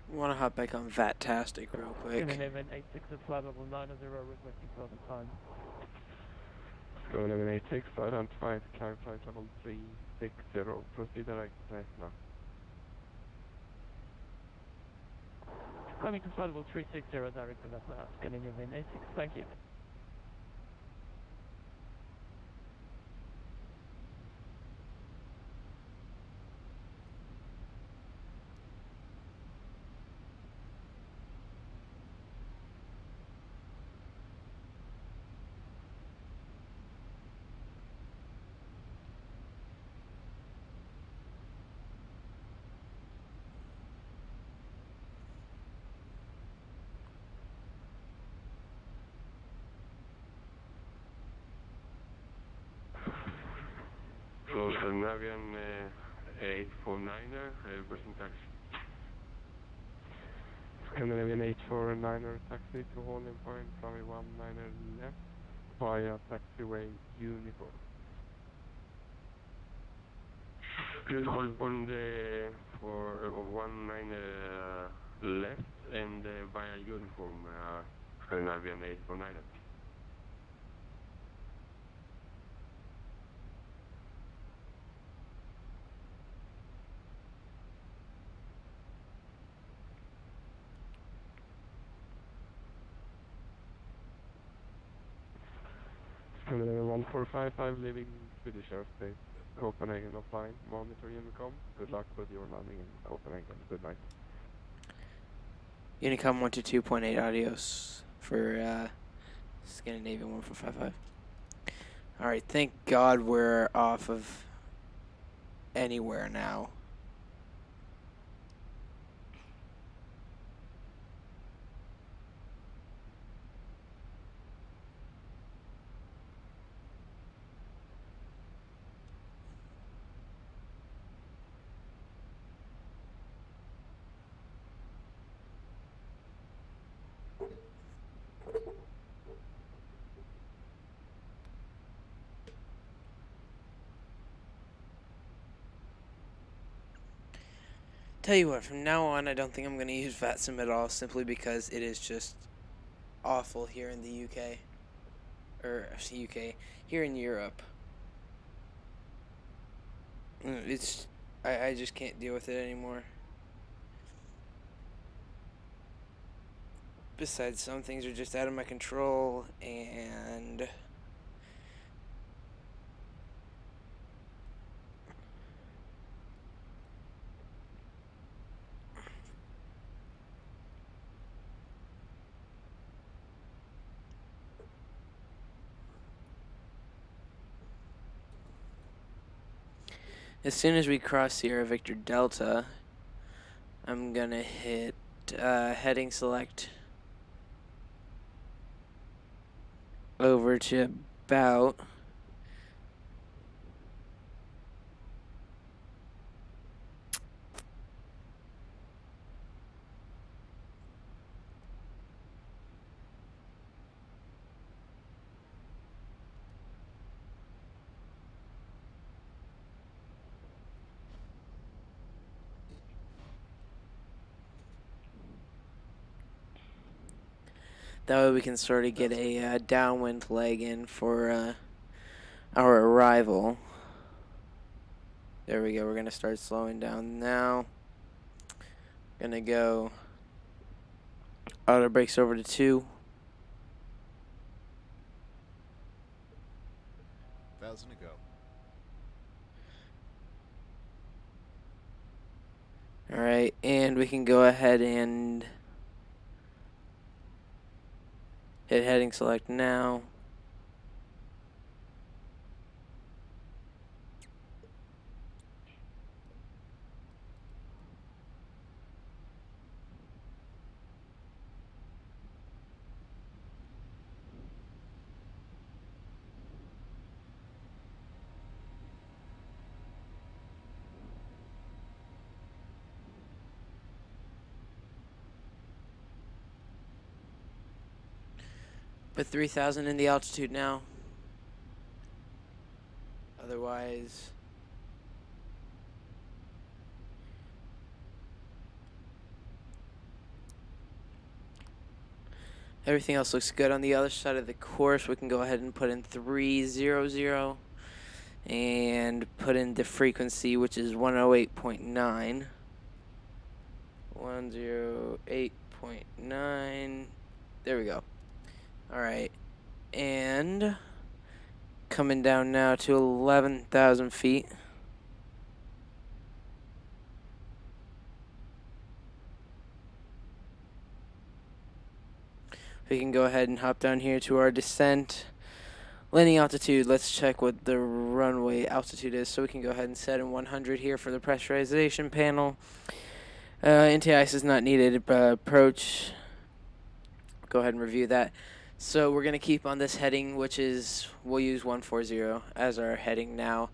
Want to hop back on Vatastic real quick. Scandinavian 86 at flight level 90 requesting closing time. Scandinavian 86, identified, climb flight level 360, proceed direct Cessna. Climbing to flight level 360 direct to Vesna, Scandinavian 86, thank you. So Scandinavian 849er, requesting taxi. Scandinavian 849er, taxi to holding point, runway 19er left, via taxiway uniform. Please hold on for 19er left and via uniform, Scandinavian 849er. Scandinavian 1455 leaving Swedish airspace, Copenhagen offline, monitor Unicom. Good luck with your landing in Copenhagen. Good night. Unicom 122.8 adios for Scandinavian 1455. Alright, thank God we're off of anywhere now. Tell you what, from now on, I don't think I'm going to use VATSIM at all, simply because it is just awful here in the UK. Here in Europe. I just can't deal with it anymore. Besides, some things are just out of my control, and as soon as we cross Sierra Victor Delta, I'm gonna hit heading select over to about that way we can sort of get a downwind flag in for our arrival. There we go. We're gonna start slowing down now. Gonna go auto brakes over to 2. 1,000 to go. Alright, and we can go ahead and Hit heading select now. Put 3,000 in the altitude now. Otherwise, everything else looks good. On the other side of the course, we can go ahead and put in 300 and put in the frequency, which is 108.9. 108.9. There we go. Alright. And coming down now to 11,000 feet. We can go ahead and hop down here to our descent. Landing altitude, let's check what the runway altitude is. So we can go ahead and set in 100 here for the pressurization panel. Anti-ice is not needed. Approach, go ahead and review that. So we're going to keep on this heading, which is, we'll use 140 as our heading now.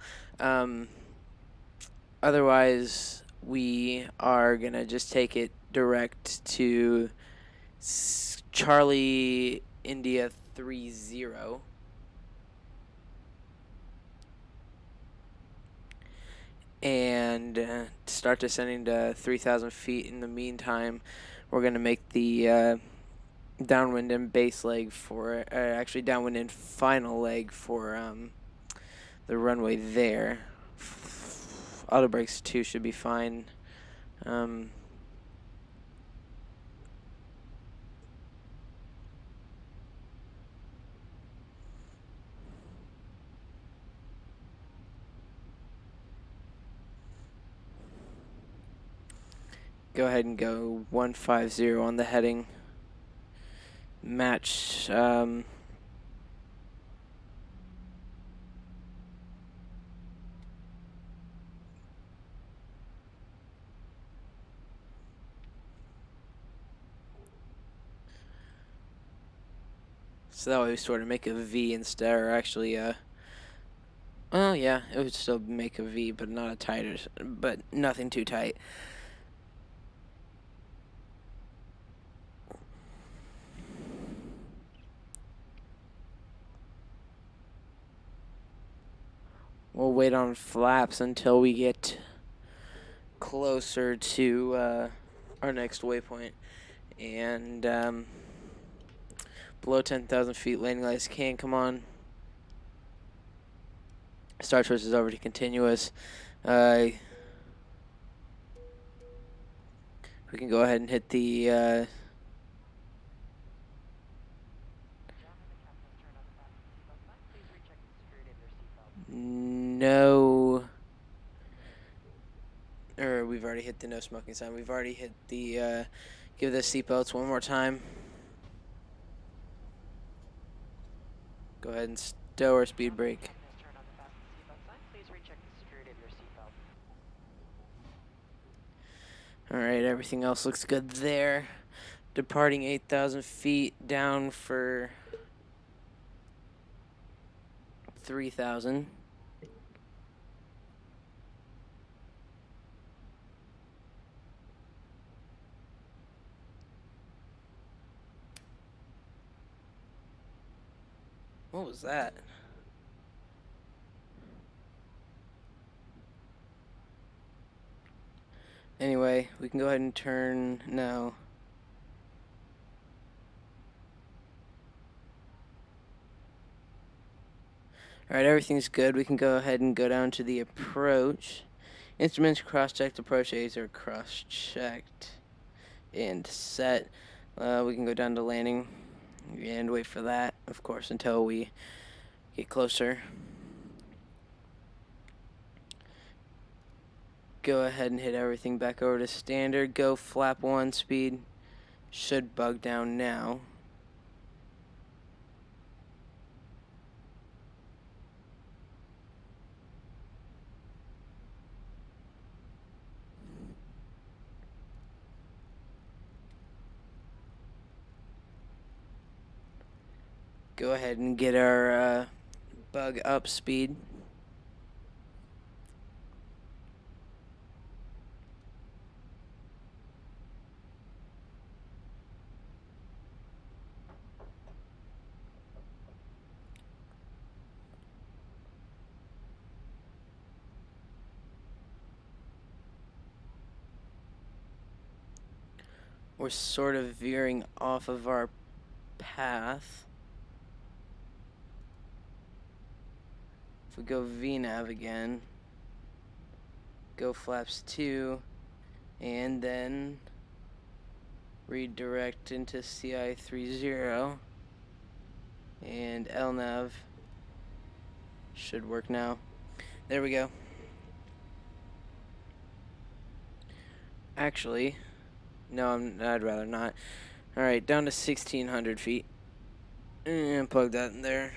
Otherwise, we are going to just take it direct to Charlie India 30. And start descending to 3,000 feet. In the meantime, we're going to make the downwind and base leg for, actually downwind and final leg for the runway there. Auto brakes too should be fine. Go ahead and go 150 on the heading. Match so that way we sort of make a V instead, or actually well, yeah, it would still make a V, but not a tighter, but nothing too tight. We'll wait on flaps until we get closer to our next waypoint. And below 10,000 feet, landing lights can come on. Start choice is over to continuous. We can go ahead and hit the no, or we've already hit the no smoking sign. We've already hit the give the seatbelts one more time. Go ahead and stow our speed brake. Alright, everything else looks good there. Departing 8,000 feet, down for 3,000. What was that? Anyway, we can go ahead and turn now. Alright, everything's good. We can go ahead and go down to the approach. Instruments cross-checked, approach aids are cross-checked and set. We can go down to landing and wait for that, of course, until we get closer. Go ahead and hit everything back over to standard. Go flap 1 speed. Should bug down now. go ahead and get our bug up speed. We're sort of veering off of our path. If we go VNav again, go flaps 2, and then redirect into CI30, and LNav should work now. There we go. Actually, no, I'd rather not. Alright, down to 1,600 feet. And plug that in there.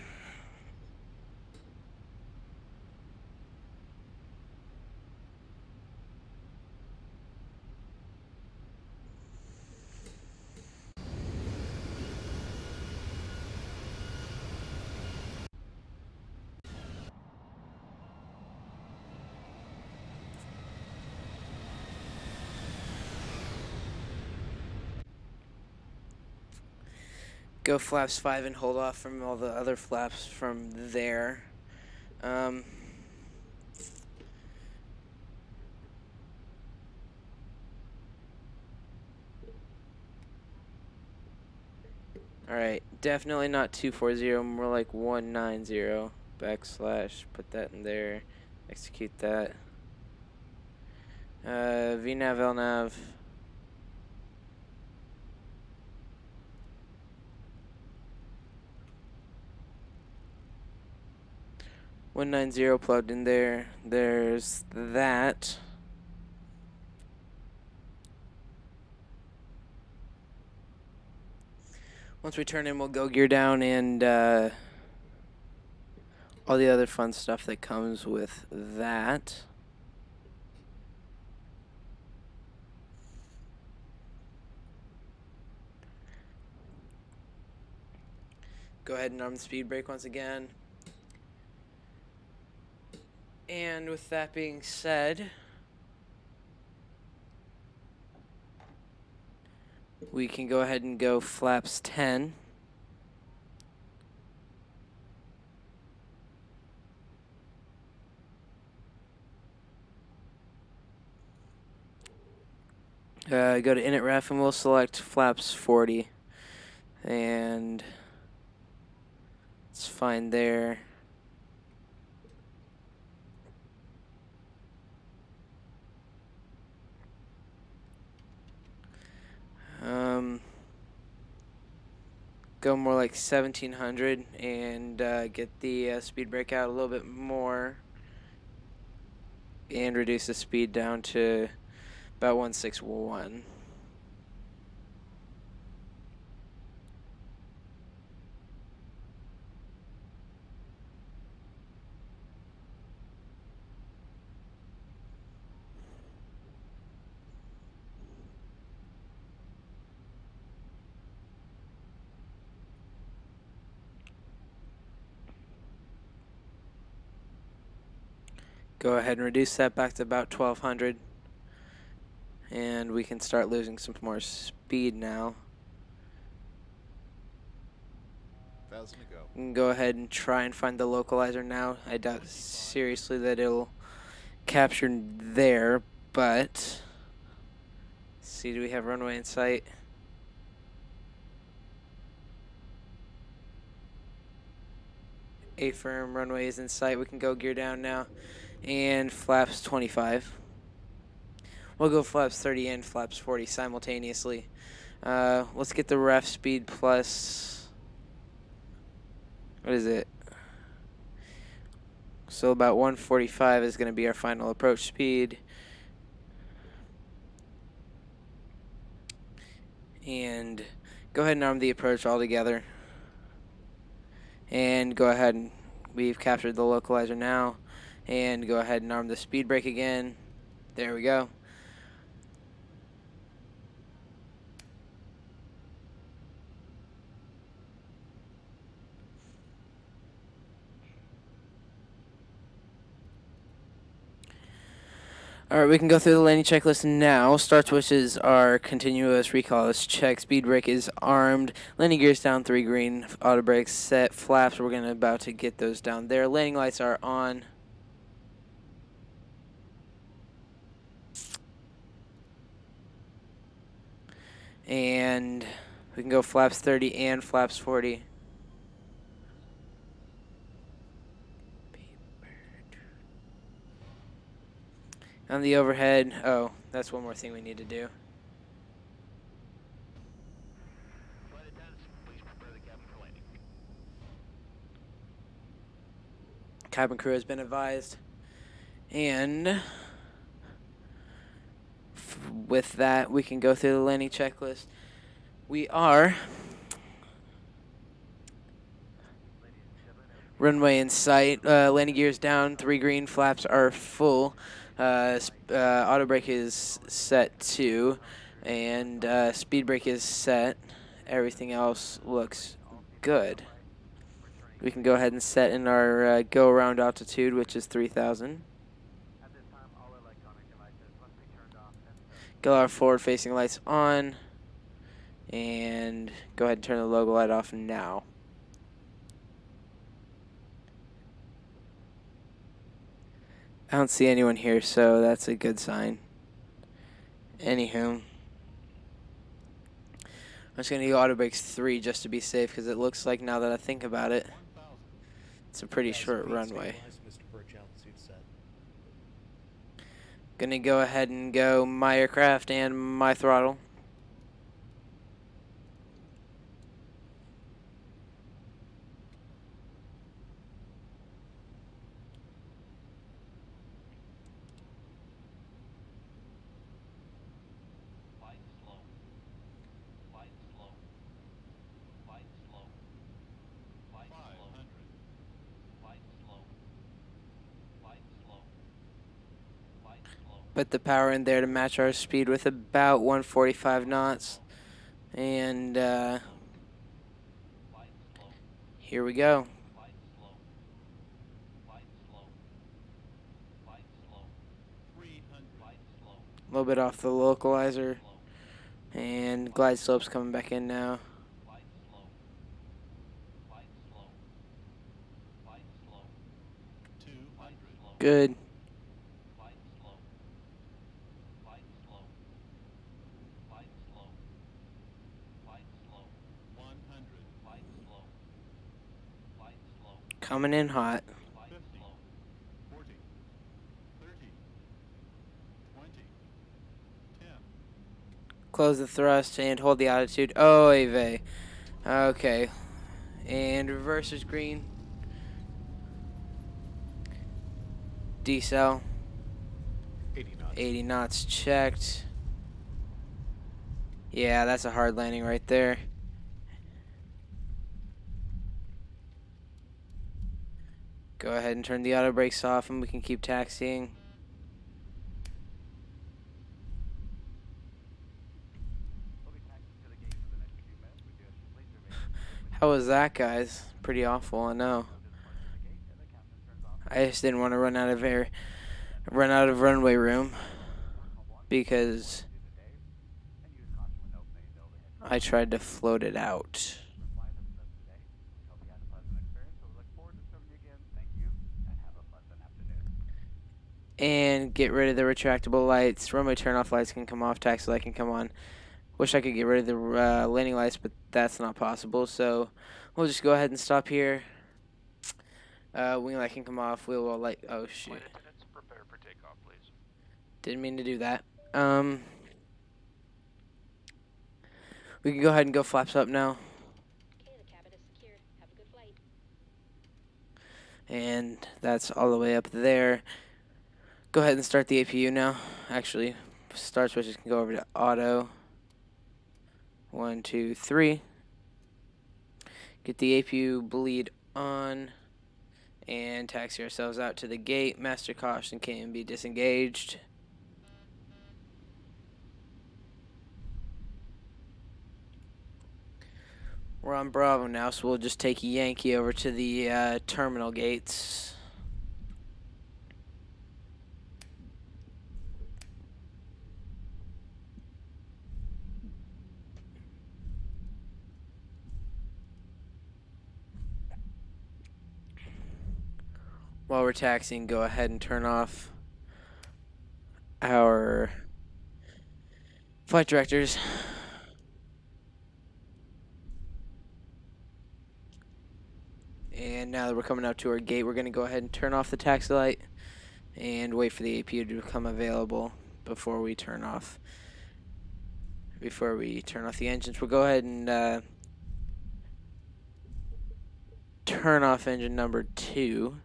Go flaps 5 and hold off from all the other flaps from there. Alright, definitely not 240, more like 190 backslash, put that in there, execute that. VNav, LNav. .190 plugged in there. There's that. Once we turn in, we'll go gear down and all the other fun stuff that comes with that. Go ahead and arm the speed brake once again. And with that being said, we can go ahead and go flaps 10. Go to init ref and we'll select flaps 40. And it's fine there. Go more like 1,700 and get the speed brake out a little bit more and reduce the speed down to about 161. Go ahead and reduce that back to about 1,200. And we can start losing some more speed now. 1,000 to go. We can go ahead and try and find the localizer now. I doubt seriously that it'll capture there, but let's see, do we have runway in sight? A firm runway is in sight. We can go gear down now. And flaps 25. We'll go flaps 30 and flaps 40 simultaneously. Let's get the ref speed plus, what is it? So about 145 is going to be our final approach speed. And go ahead and arm the approach altogether. And go ahead and we've captured the localizer now. And go ahead and arm the speed brake again. There we go. Alright, we can go through the landing checklist now. Start switches are continuous, recall check, speed brake is armed, landing gears down 3 green, auto brakes set, flaps, we're gonna about to get those down there. Landing lights are on. And we can go flaps 30 and flaps 40. On the overhead, oh, that's one more thing we need to do. Flight attendants, please prepare the cabin for landing. Cabin crew has been advised. And with that, we can go through the landing checklist. We are runway in sight, landing gears down, 3 green, flaps are full. Auto brake is set too, and speed brake is set. Everything else looks good. We can go ahead and set in our go around altitude, which is 3,000. Get our forward facing lights on, and go ahead and turn the logo light off now. I don't see anyone here, so that's a good sign. Anywho, I'm just going to go auto brakes 3 just to be safe, because it looks like, now that I think about it, it's a pretty short runway. Going to go ahead and go my aircraft and my throttle. Put the power in there to match our speed with about 145 knots. And here we go. A little bit off the localizer. And glide slope's coming back in now. Good. Coming in hot. 50, 40, 30, 20, 10. Close the thrust and hold the altitude. Oh, vey. Okay. And reverse is green. Decel. 80 knots. 80 knots checked. Yeah, that's a hard landing right there. Go ahead and turn the auto brakes off and we can keep taxiing. How was that, guys? Pretty awful, I know. I just didn't want to run out of runway room because I tried to float it out. And get rid of the retractable lights. Runway turn-off lights can come off. Taxi light can come on. Wish I could get rid of the landing lights, but that's not possible. So we'll just go ahead and stop here. Wing light can come off. Wheel well light. Oh shoot! Prepare for takeoff, please. Didn't mean to do that. We can go ahead and go flaps up now. Okay, the cabin is secured. Have a good flight. And that's all the way up there. Go ahead and start the APU now. Actually, start switches can go over to auto. 1, 2, 3. Get the APU bleed on. And taxi ourselves out to the gate. Master caution can be disengaged. We're on Bravo now, so we'll just take Yankee over to the terminal gates. while we're taxiing, go ahead and turn off our flight directors. And now that we're coming out to our gate, we're going to go ahead and turn off the taxi light and wait for the APU to become available before we turn off the engines. We'll go ahead and turn off engine number 2.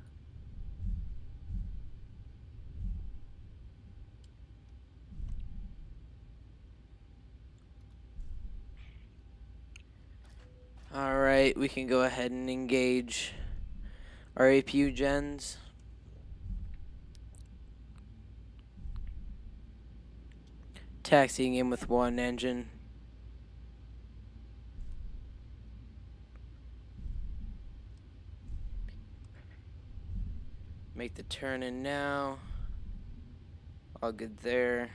Alright, we can go ahead and engage our APU gens. Taxiing in with 1 engine. Make the turn in now. All good there.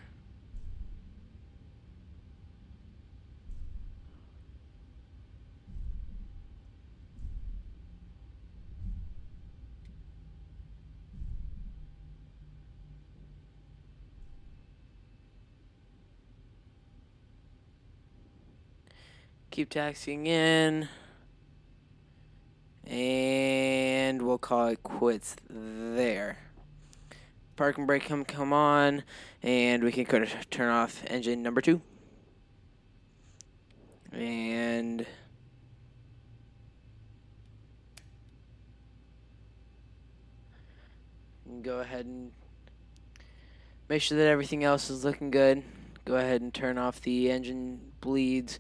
Keep taxiing in. And we'll call it quits there. Parking brake come on, and we can turn off engine number 2. And go ahead and make sure that everything else is looking good. Go ahead and turn off the engine bleeds.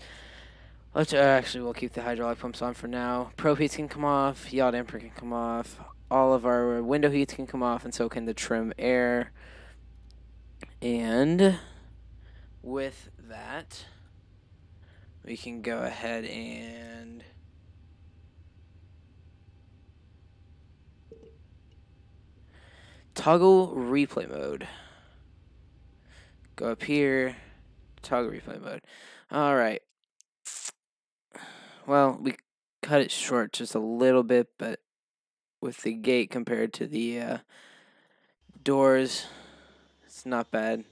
Let's actually, we'll keep the hydraulic pumps on for now. Probe heats can come off. Yaw damper can come off. All of our window heats can come off, and so can the trim air. And with that, we can go ahead and toggle replay mode. Go up here, toggle replay mode. All right. Well, we cut it short just a little bit, but with the gate compared to the doors, it's not bad.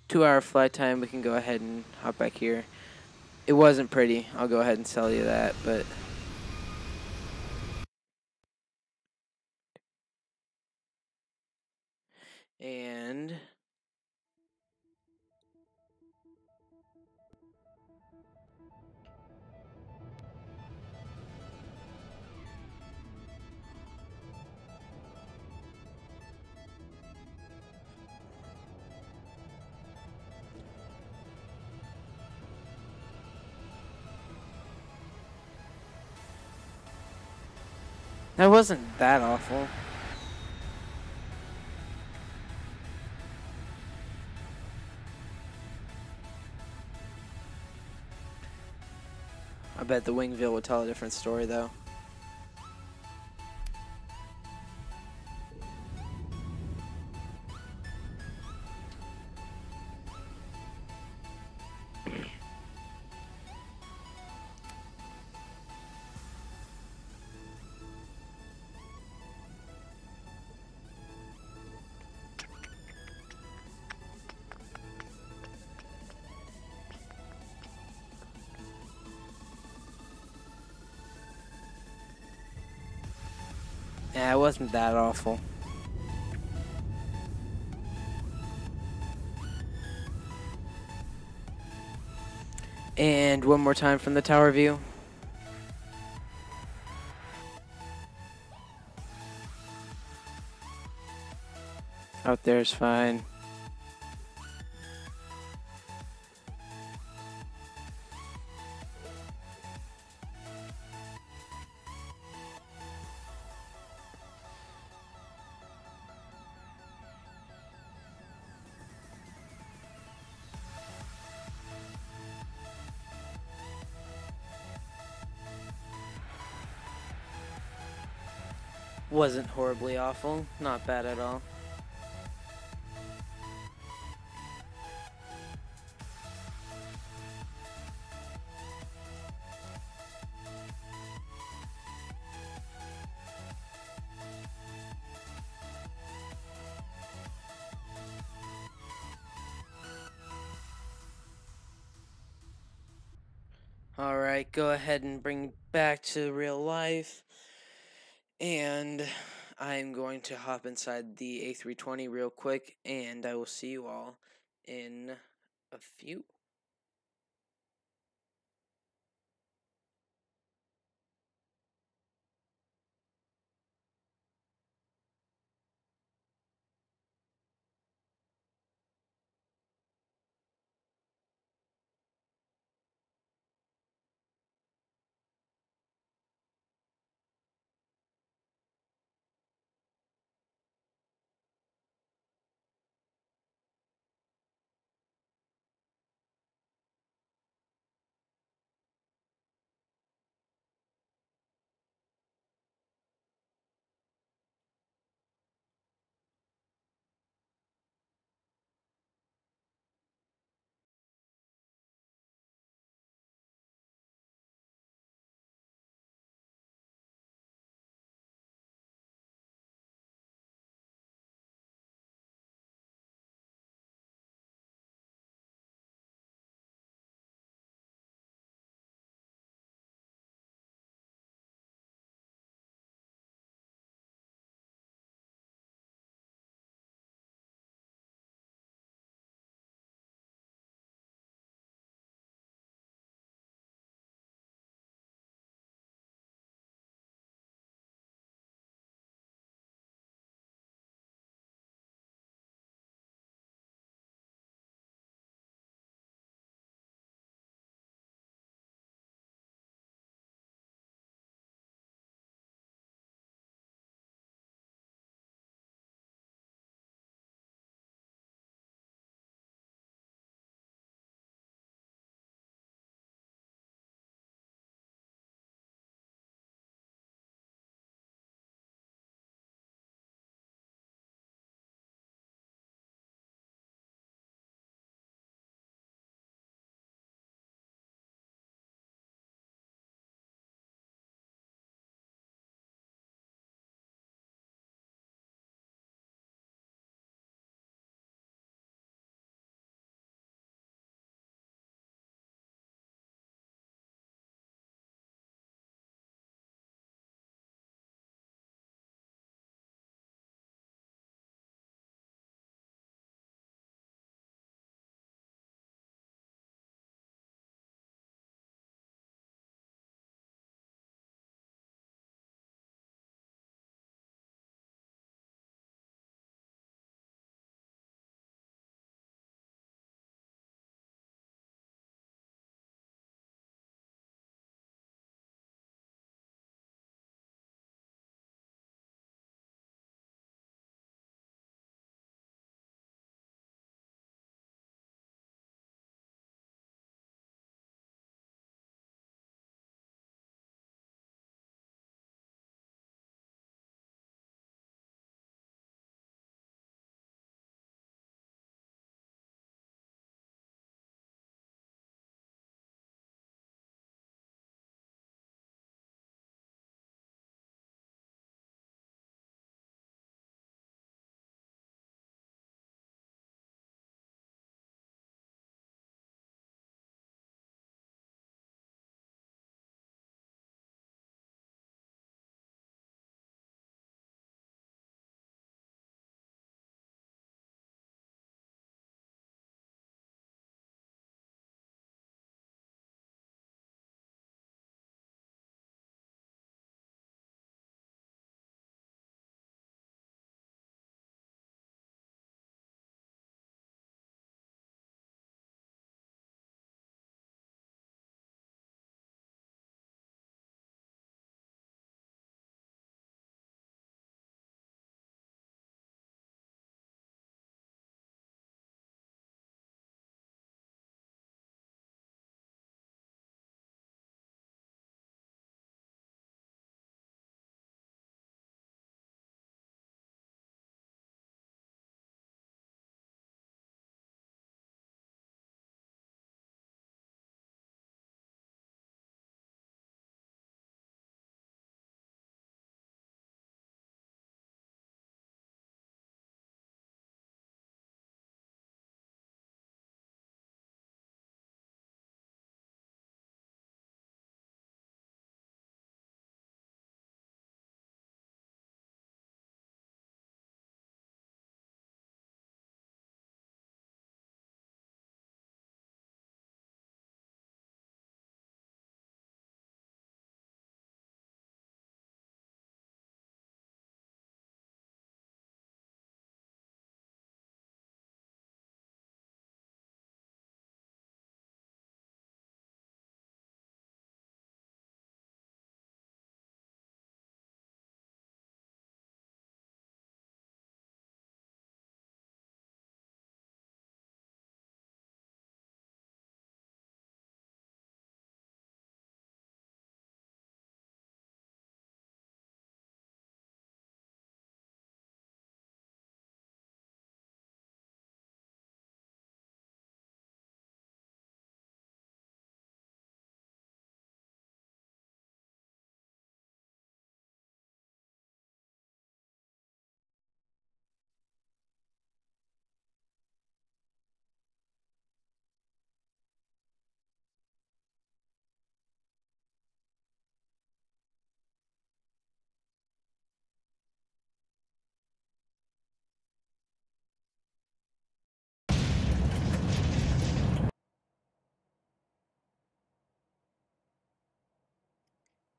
2-hour flight time, we can go ahead and hop back here. It wasn't pretty, I'll go ahead and tell you that, but and that wasn't that awful. I bet the Wingville would tell a different story, though. Yeah, it wasn't that awful. And one more time from the tower view. Out there's fine. Wasn't horribly awful, not bad at all. Alright, go ahead and bring back to real life. And I'm going to hop inside the A320 real quick, and I will see you all in a few.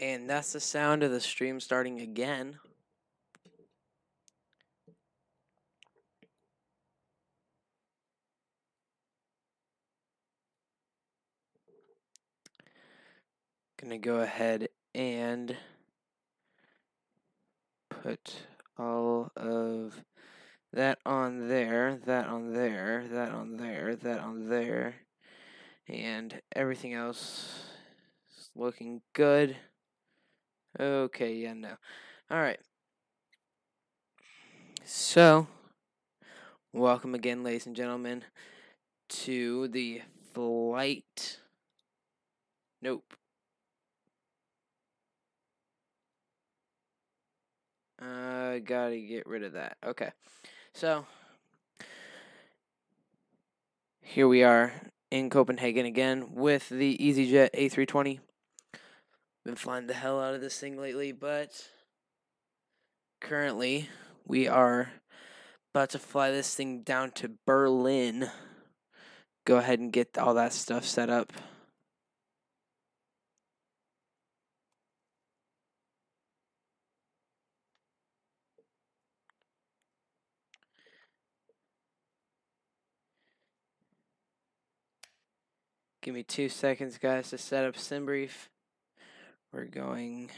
And that's the sound of the stream starting again. Gonna go ahead and put all of that on there, that on there, that on there, that on there, and everything else is looking good. Okay, yeah, no. Alright. So, welcome again, ladies and gentlemen, to the flight. Nope. Gotta get rid of that. Okay. So, here we are in Copenhagen again with the EasyJet A320. Been flying the hell out of this thing lately, but currently we are about to fly this thing down to Berlin. Go ahead and get all that stuff set up. Give me 2 seconds, guys, to set up SimBrief. We're going...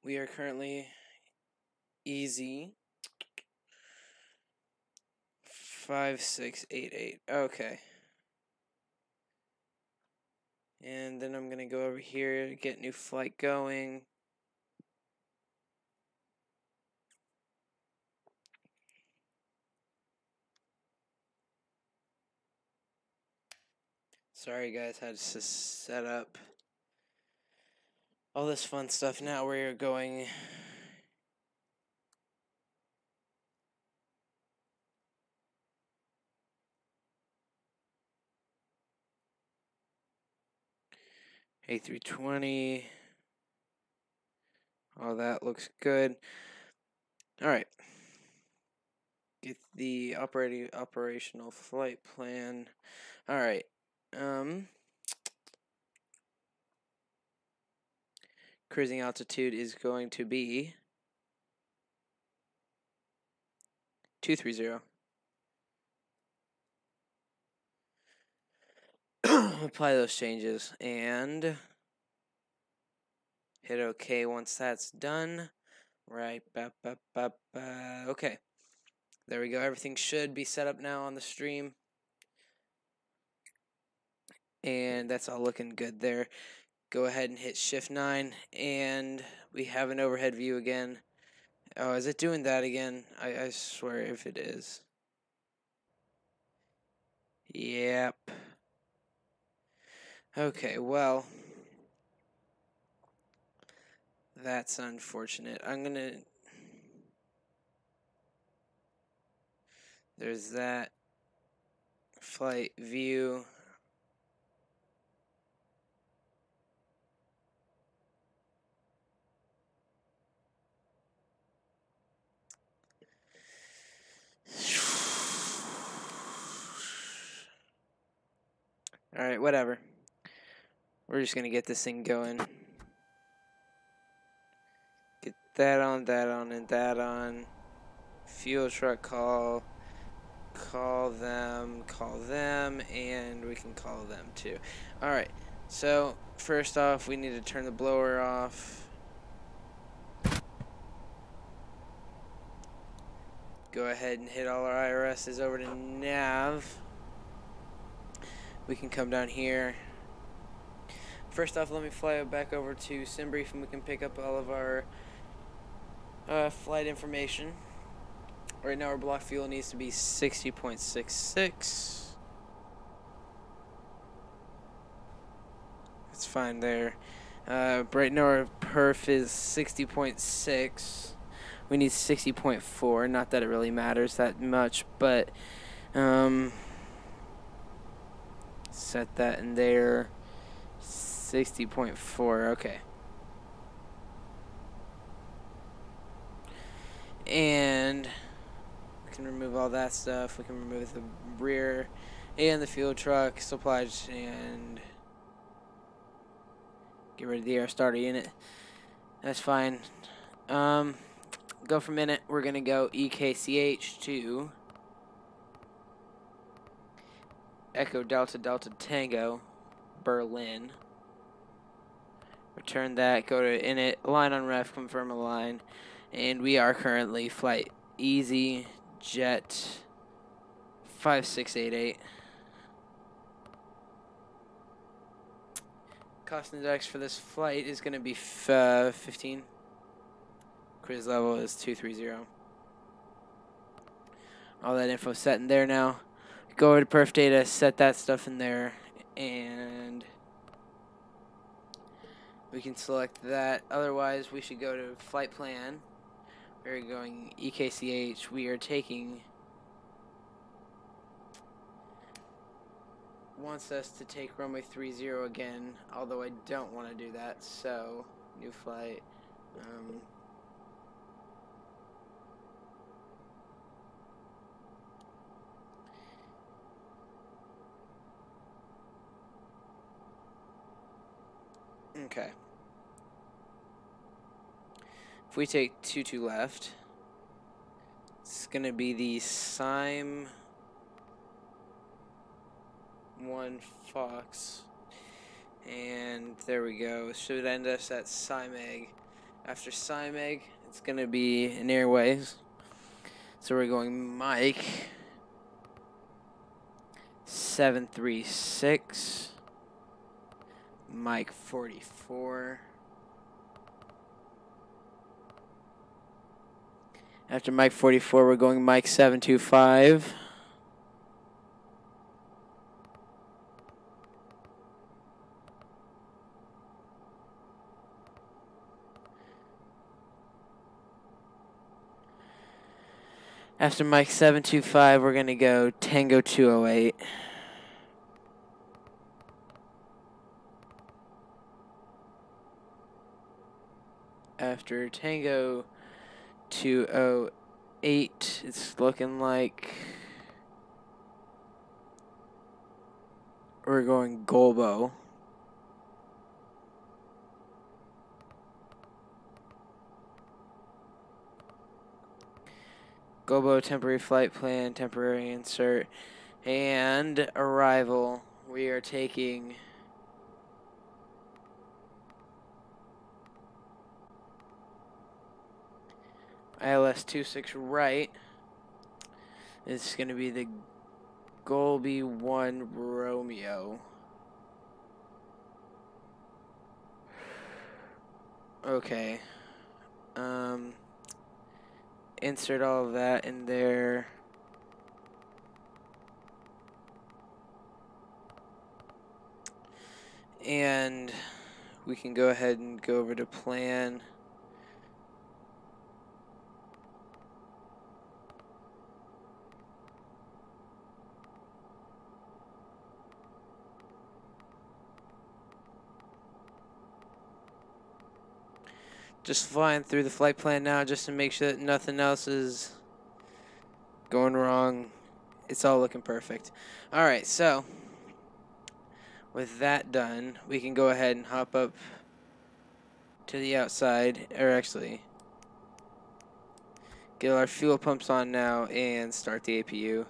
We are currently easy 5688. Okay. And then I'm gonna go over here, get new flight going. Sorry guys, had to set up all this fun stuff. Now we're going A320. All that looks good. Alright. Get the operational flight plan. Alright. Cruising altitude is going to be 230. Apply those changes and hit OK once that's done. Right. Okay. There we go. Everything should be set up now on the stream. And that's all looking good there. Go ahead and hit Shift 9. And we have an overhead view again. Oh, is it doing that again? I swear if it is. Yep. Okay, well. That's unfortunate. I'm gonna... There's that flight view. Alright, whatever. We're just gonna get this thing going. Get that on, and that on. Fuel truck call. Call them, and we can call them too. Alright, so first off, we need to turn the blower off. Go ahead and hit all our IRSs over to nav. We can come down here. First off, let me fly back over to SimBrief and we can pick up all of our flight information. Right now our block fuel needs to be 60.66. That's fine there. Right now our perf is 60.6. We need 60.4. Not that it really matters that much, but Set that in there. 60.4, okay. And we can remove all that stuff. We can remove the rear and the fuel truck, supply and get rid of the air starter unit. That's fine. Go for a minute. We're gonna go EKCH to Echo Delta Delta Tango Berlin. Return that. Go to init. Line on ref. Confirm a line. And we are currently flight Easy Jet 5688. Cost index for this flight is going to be 15. Cruise level is 230. All that info set in there now. Go over to perf data, set that stuff in there, and we can select that. Otherwise, we should go to flight plan. We're going EKCH. We are taking, wants us to take runway 30 again, although I don't want to do that. So, new flight. Okay. If we take 22 left, it's going to be the SIM 1 Fox. And there we go. Should end us at SIMEG. After SIMEG, it's going to be an Airways. So we're going Mike 736. Mike 44. After Mike 44, we're going Mike 725. After Mike 725, we're going to go Tango 208. After Tango 208, it's looking like we're going Golbo. Golbo temporary flight plan, temporary insert, and arrival. We are taking ILS 26 right. It's going to be the Golby 1 Romeo. Okay. Insert all of that in there. And we can go ahead and go over to plan. Just flying through the flight plan now just to make sure that nothing else is going wrong. It's all looking perfect. Alright, so with that done, we can go ahead and hop up to the outside, or actually get our fuel pumps on now and start the APU.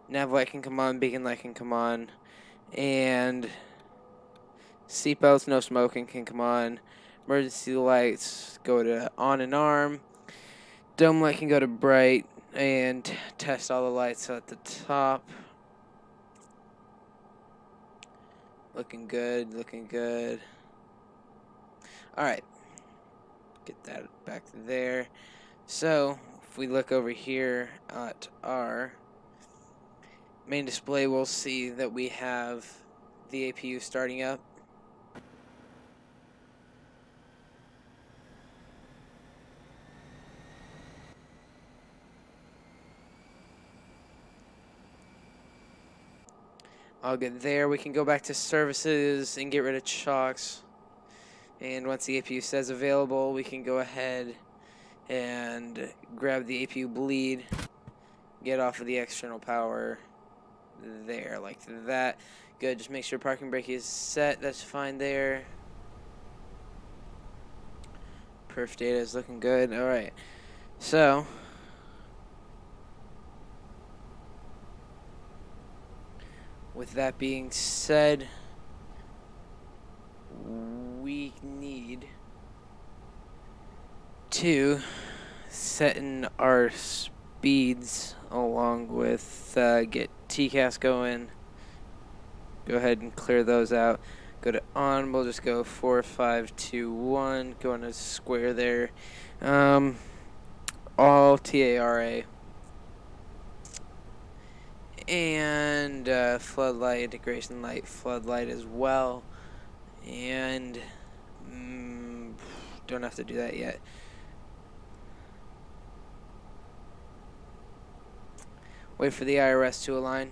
Nav light can come on, beacon light can come on, and seatbelts, no smoking can come on. Emergency lights go to on and arm. Dome light can go to bright, and test all the lights at the top. Looking good, looking good. Alright, get that back there. So, if we look over here at our main display, we'll see that we have the APU starting up. All good there. We can go back to services and get rid of chocks. And once the APU says available, we can go ahead and grab the APU bleed, get off of the external power there, like that. Good, just make sure parking brake is set. That's fine there. Perf data is looking good. All right. So, with that being said, we need to set in our speeds along with get TCAS going. Go ahead and clear those out. Go to on. We'll just go 4, 5, 2, 1. Go on a square there. All TARA. And floodlight, integration light, floodlight as well. And don't have to do that yet. Wait for the IRS to align.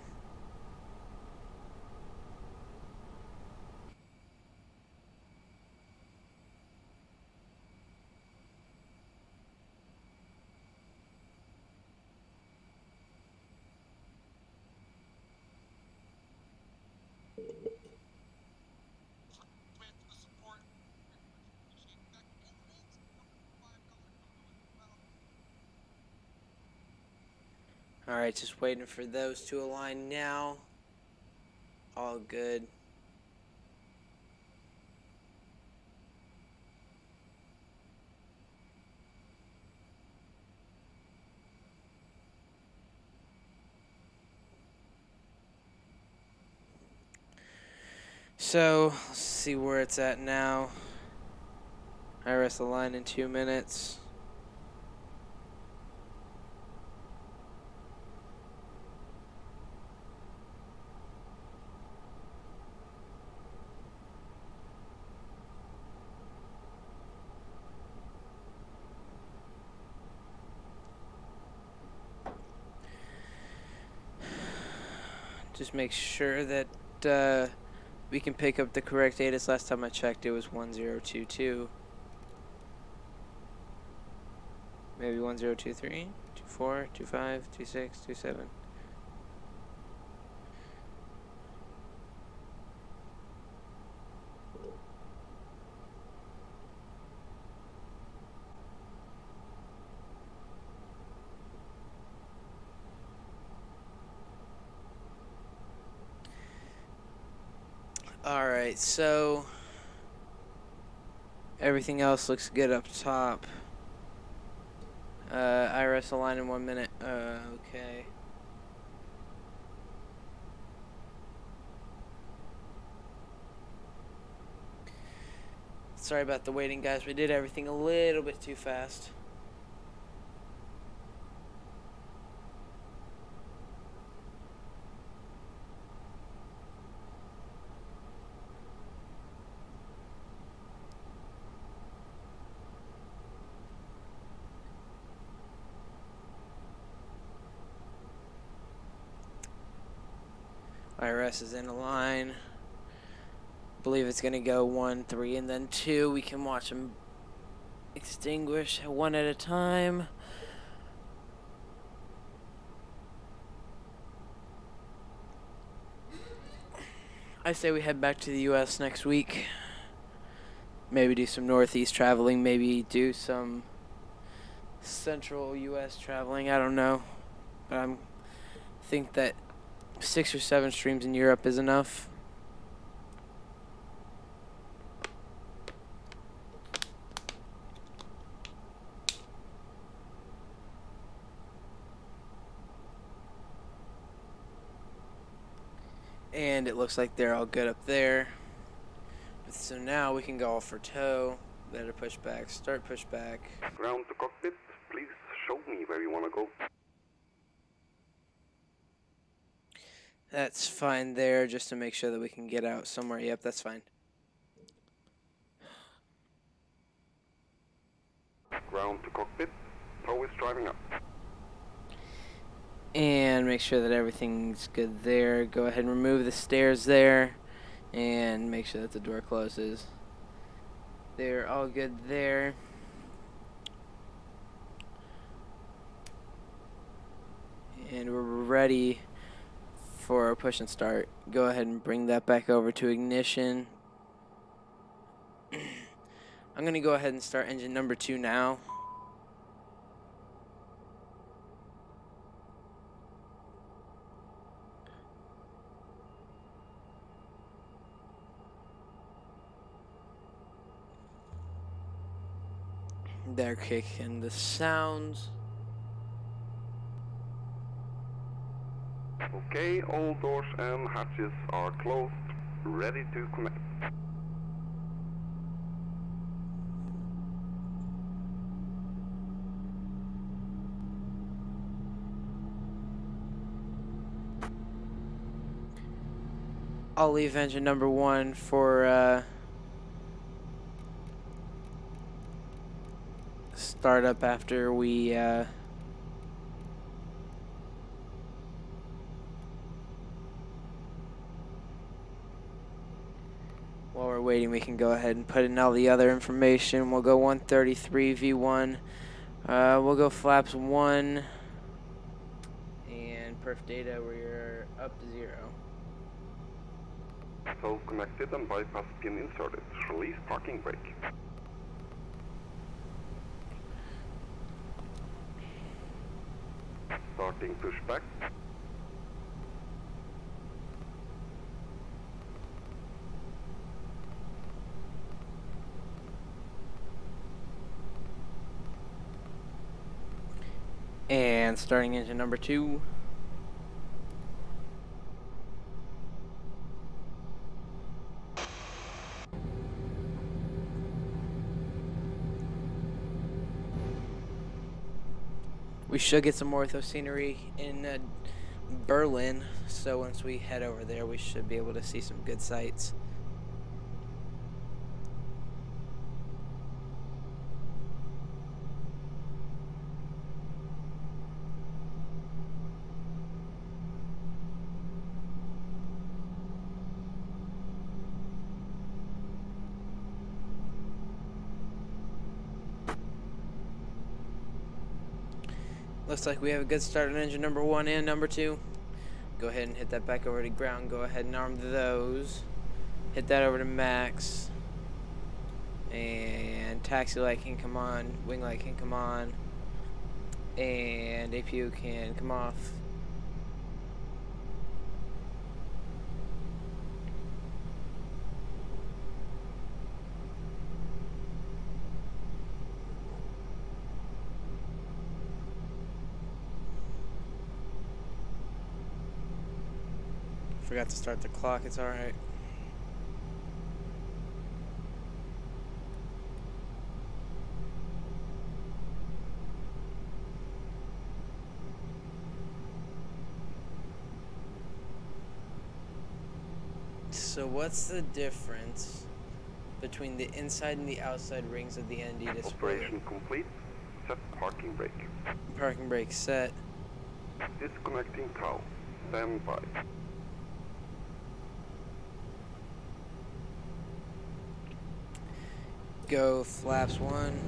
Alright, just waiting for those to align now. All good. So, let's see where it's at now. IRS align in 2 minutes. Just make sure that we can pick up the correct data. Last time I checked, it was 1022. Maybe 1023, 24, 25, 26, 27. Alright, so everything else looks good up top. IRS align in 1 minute. Okay. Sorry about the waiting, guys. We did everything a little bit too fast. IRS is in a line. Believe it's gonna go 1, 3, and then 2. We can watch them extinguish one at a time. I say we head back to the US next week. Maybe do some northeast traveling, maybe do some central US traveling, I don't know. But I think that 6 or 7 streams in Europe is enough. And it looks like they're all good up there. So now we can go off for tow. Better push back, start push back. Ground to cockpit, please show me where you want to go. That's fine there, just to make sure that we can get out somewhere. Yep, that's fine. Ground to cockpit, tow is driving up. And make sure that everything's good there. Go ahead and remove the stairs there. And make sure that the door closes. They're all good there. And we're ready for our push and start. Go ahead and bring that back over to ignition. I'm going to go ahead and start engine number 2 now. They're kicking the sounds. Okay, all doors and hatches are closed. Ready to connect. I'll leave engine number 1 for startup after we while we're waiting, we can go ahead and put in all the other information. We'll go 133 V1. We'll go flaps 1 and perf data. We're up to 0. So connected and bypass pin inserted. Release parking brake. Starting pushback. And starting engine number 2. We should get some more ortho scenery in Berlin, so once we head over there, we should be able to see some good sights. Looks like we have a good start on engine number 1 and number 2. Go ahead and hit that back over to ground. Go ahead and arm those. Hit that over to max. And taxi light can come on. Wing light can come on. And APU can come off. Forgot to start the clock, it's alright. So what's the difference between the inside and the outside rings of the ND display? Operation complete. Set parking brake. Parking brake set. Disconnecting cow. Stand by. Go flaps 1.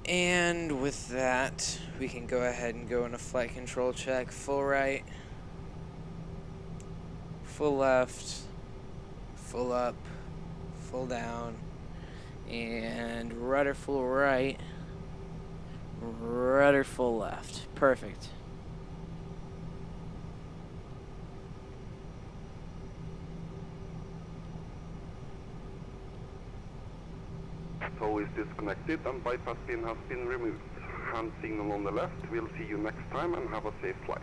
And with that, we can go ahead and go into flight control check. Full right, full left, full up, full down, and rudder full right. Rudder full left. Perfect. So is disconnected and bypass pin has been removed. Hand signal on the left. We'll see you next time and have a safe flight.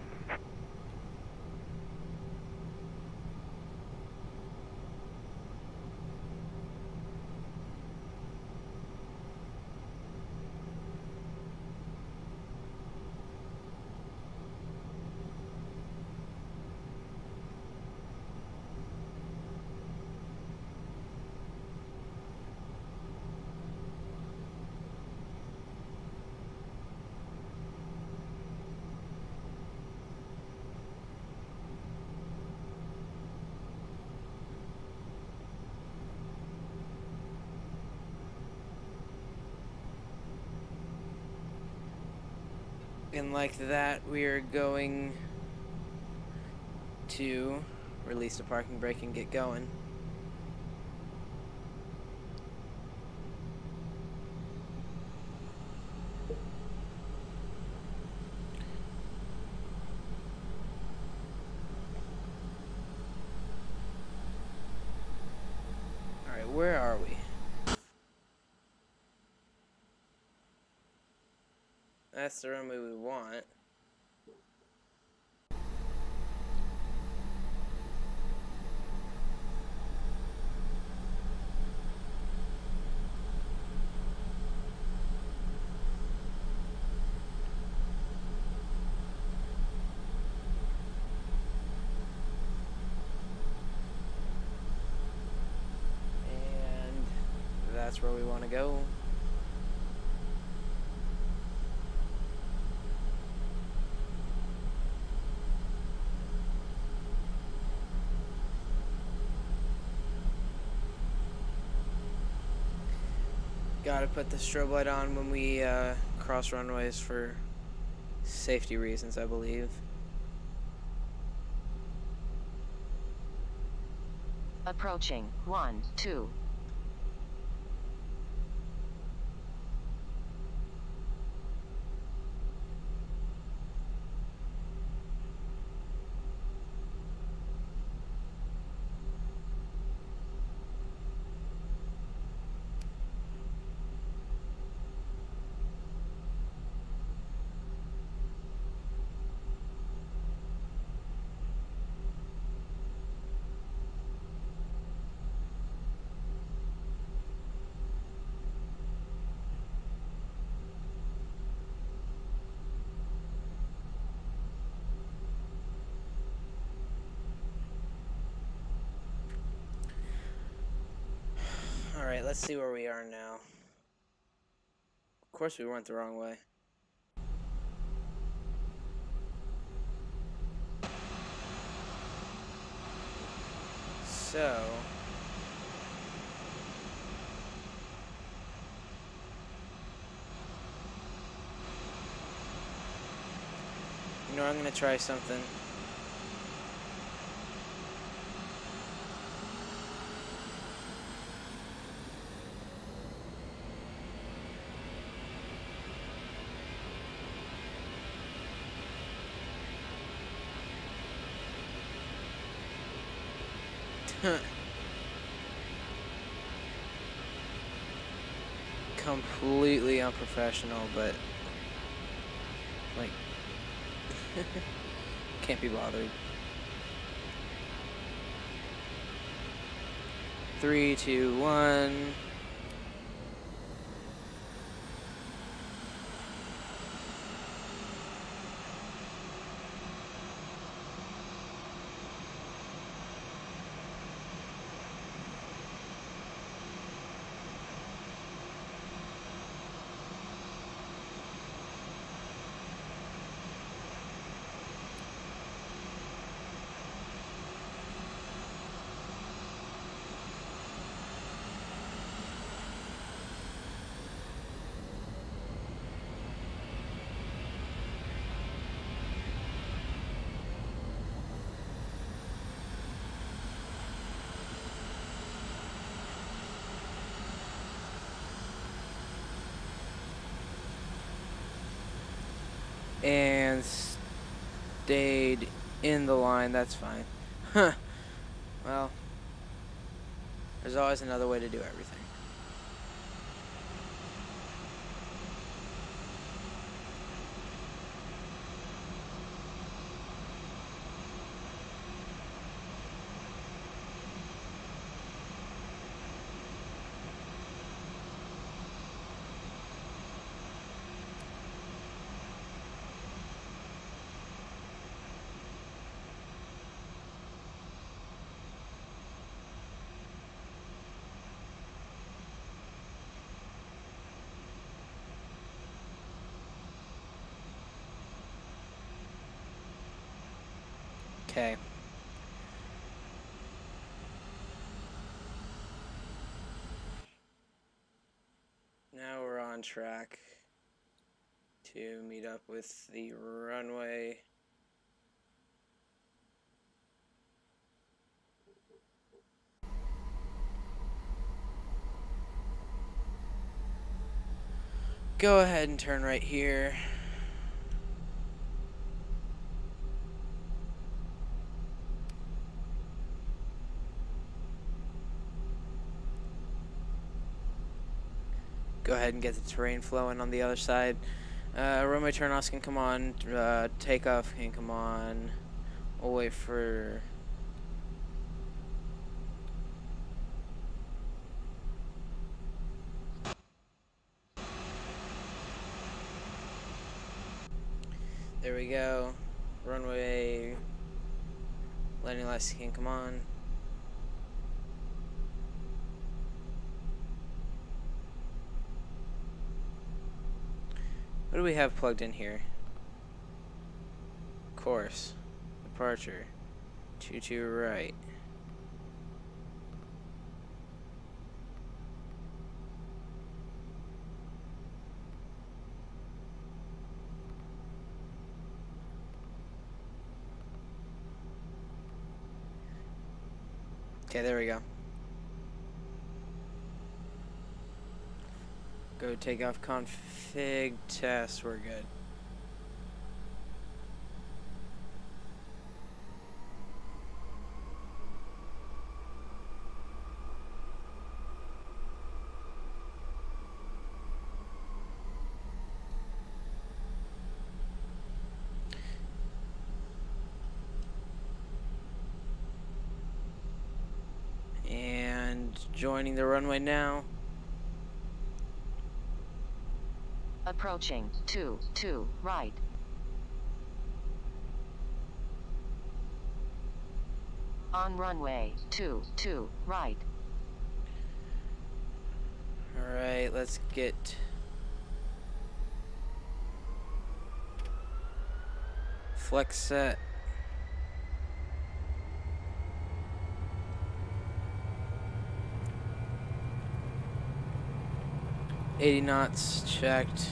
And like that, we are going to release the parking brake and get going. Alright, where are we? That's the runway we want. And that's where we want to go. Gotta put the strobe light on when we cross runways for safety reasons, I believe. Approaching 1, 2. Alright, let's see where we are now. Of course we went the wrong way. So... you know, I'm gonna try something. Completely unprofessional, but like can't be bothered. 3, 2, 1. And stayed in the line, that's fine. Huh. Well, there's always another way to do everything. Okay. Now we're on track. to meet up with the runway. Go ahead and turn right here. Go ahead and get the terrain flowing on the other side. Runway turn-offs can come on. Takeoff can come on. We'll wait for... There we go. Runway landing lights can come on. What do we have plugged in here? Course. Departure. 22 right. Okay, there we go. Go takeoff config test, we're good. And joining the runway now. Approaching 2 right. On runway 2 right. Alright, let's get flex set. $80 knots checked.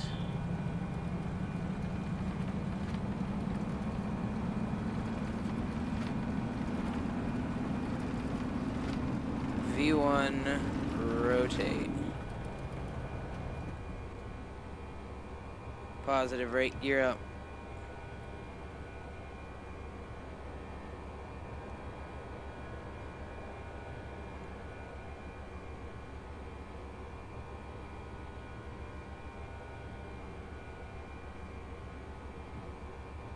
V1 rotate. Positive rate, gear up.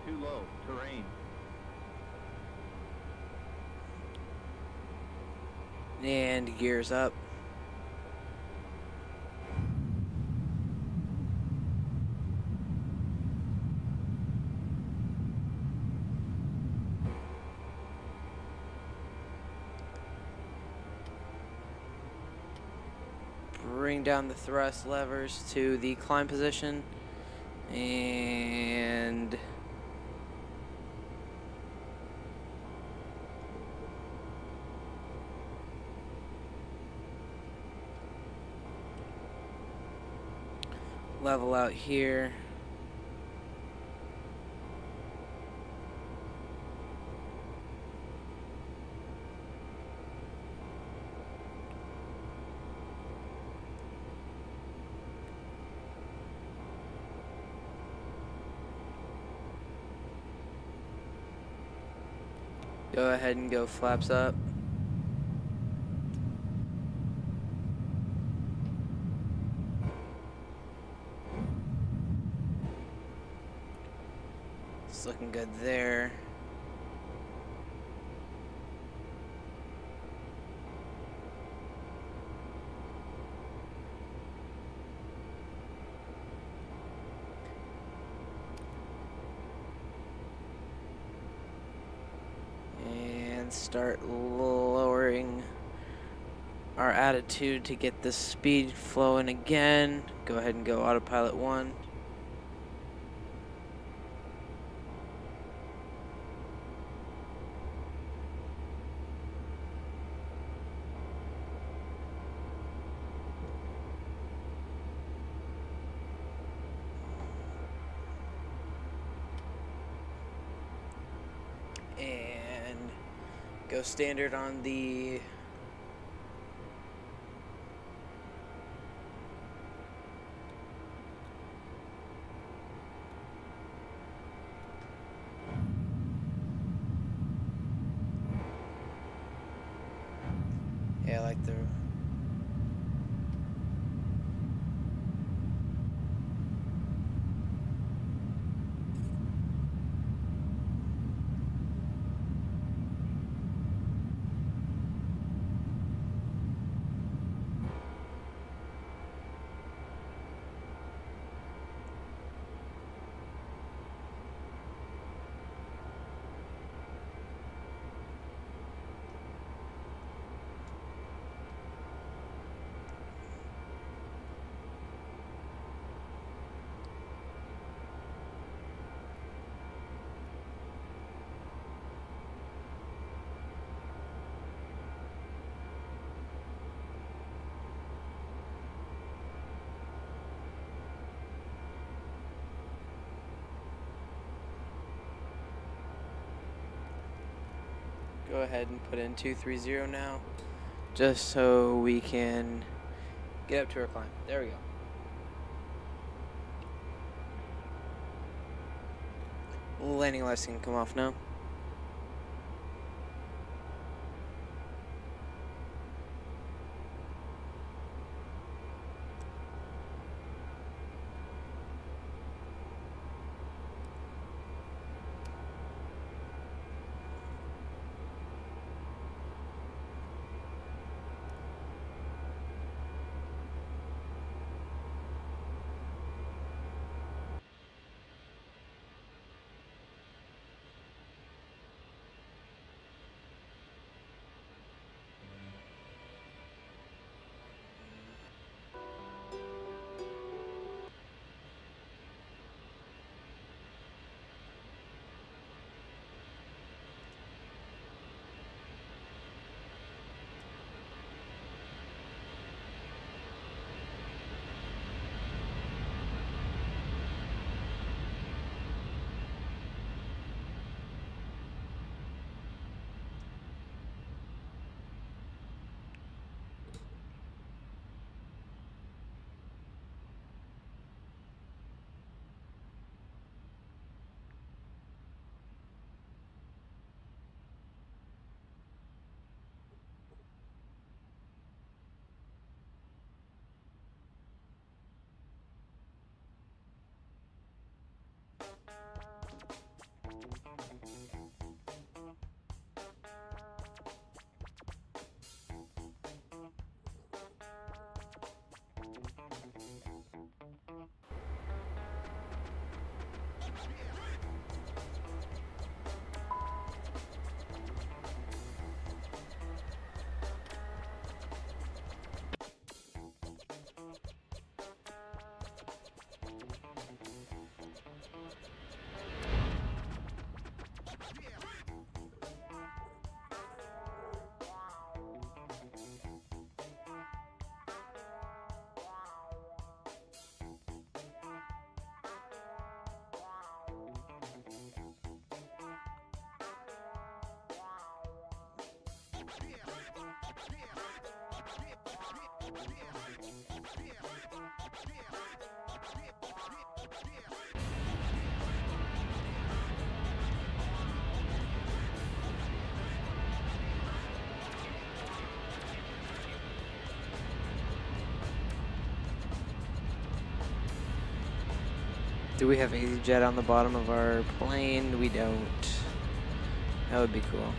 Too low. Terrain. And gears up. Bring down the thrust levers to the climb position. And level out here. Go ahead and go flaps up. It's looking good there. And start lowering our attitude to get the speed flowing again. Go ahead and go autopilot 1. and go standard on the like the go ahead and put in 230 now, just so we can get up to our climb. There we go. Landing lights can come off now. Do we have EasyJet on the bottom of our plane? We don't. That would be cool.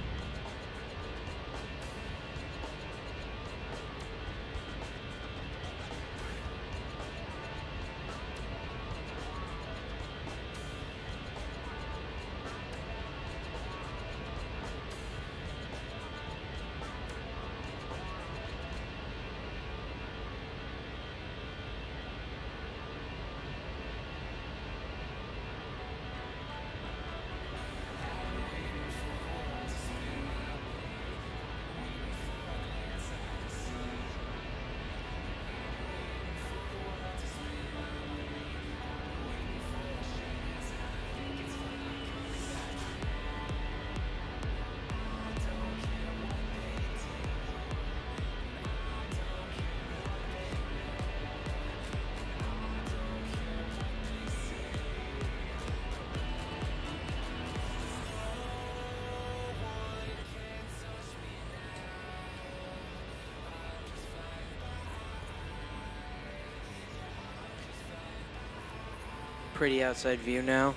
pretty outside view now.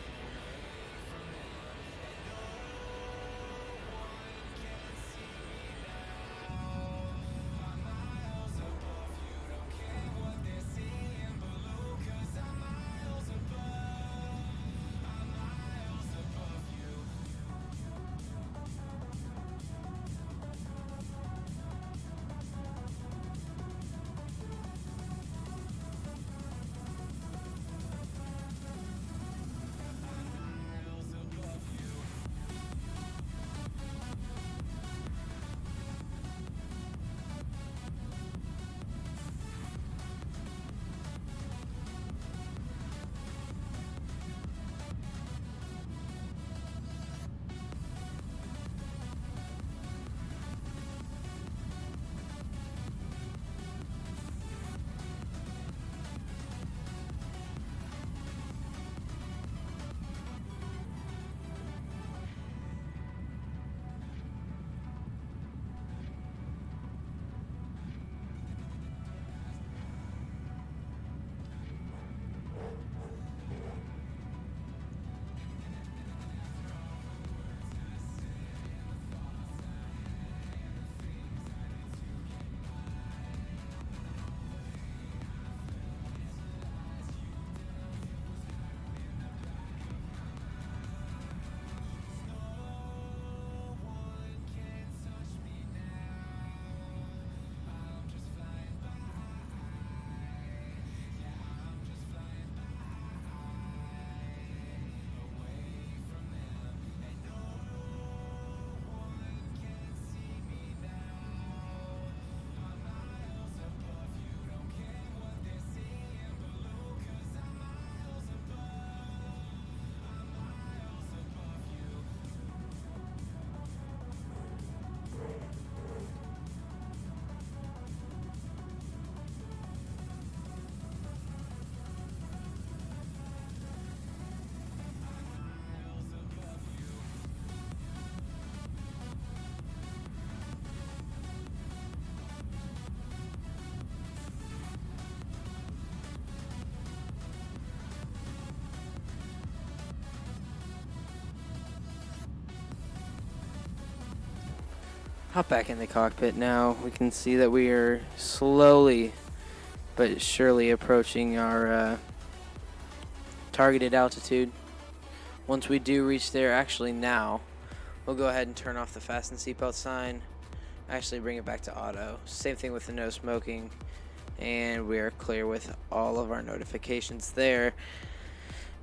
Hop back in the cockpit now. We can see that we are slowly but surely approaching our targeted altitude. Once we do reach there, actually now, we'll go ahead and turn off the fasten seatbelt sign. Actually bring it back to auto. Same thing with the no smoking. And we are clear with all of our notifications there.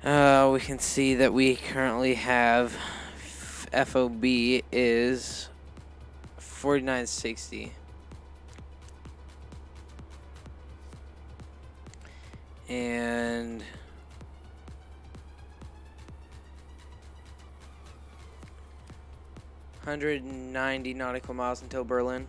We can see that we currently have FOB is 4960. And $190 nautical miles until Berlin.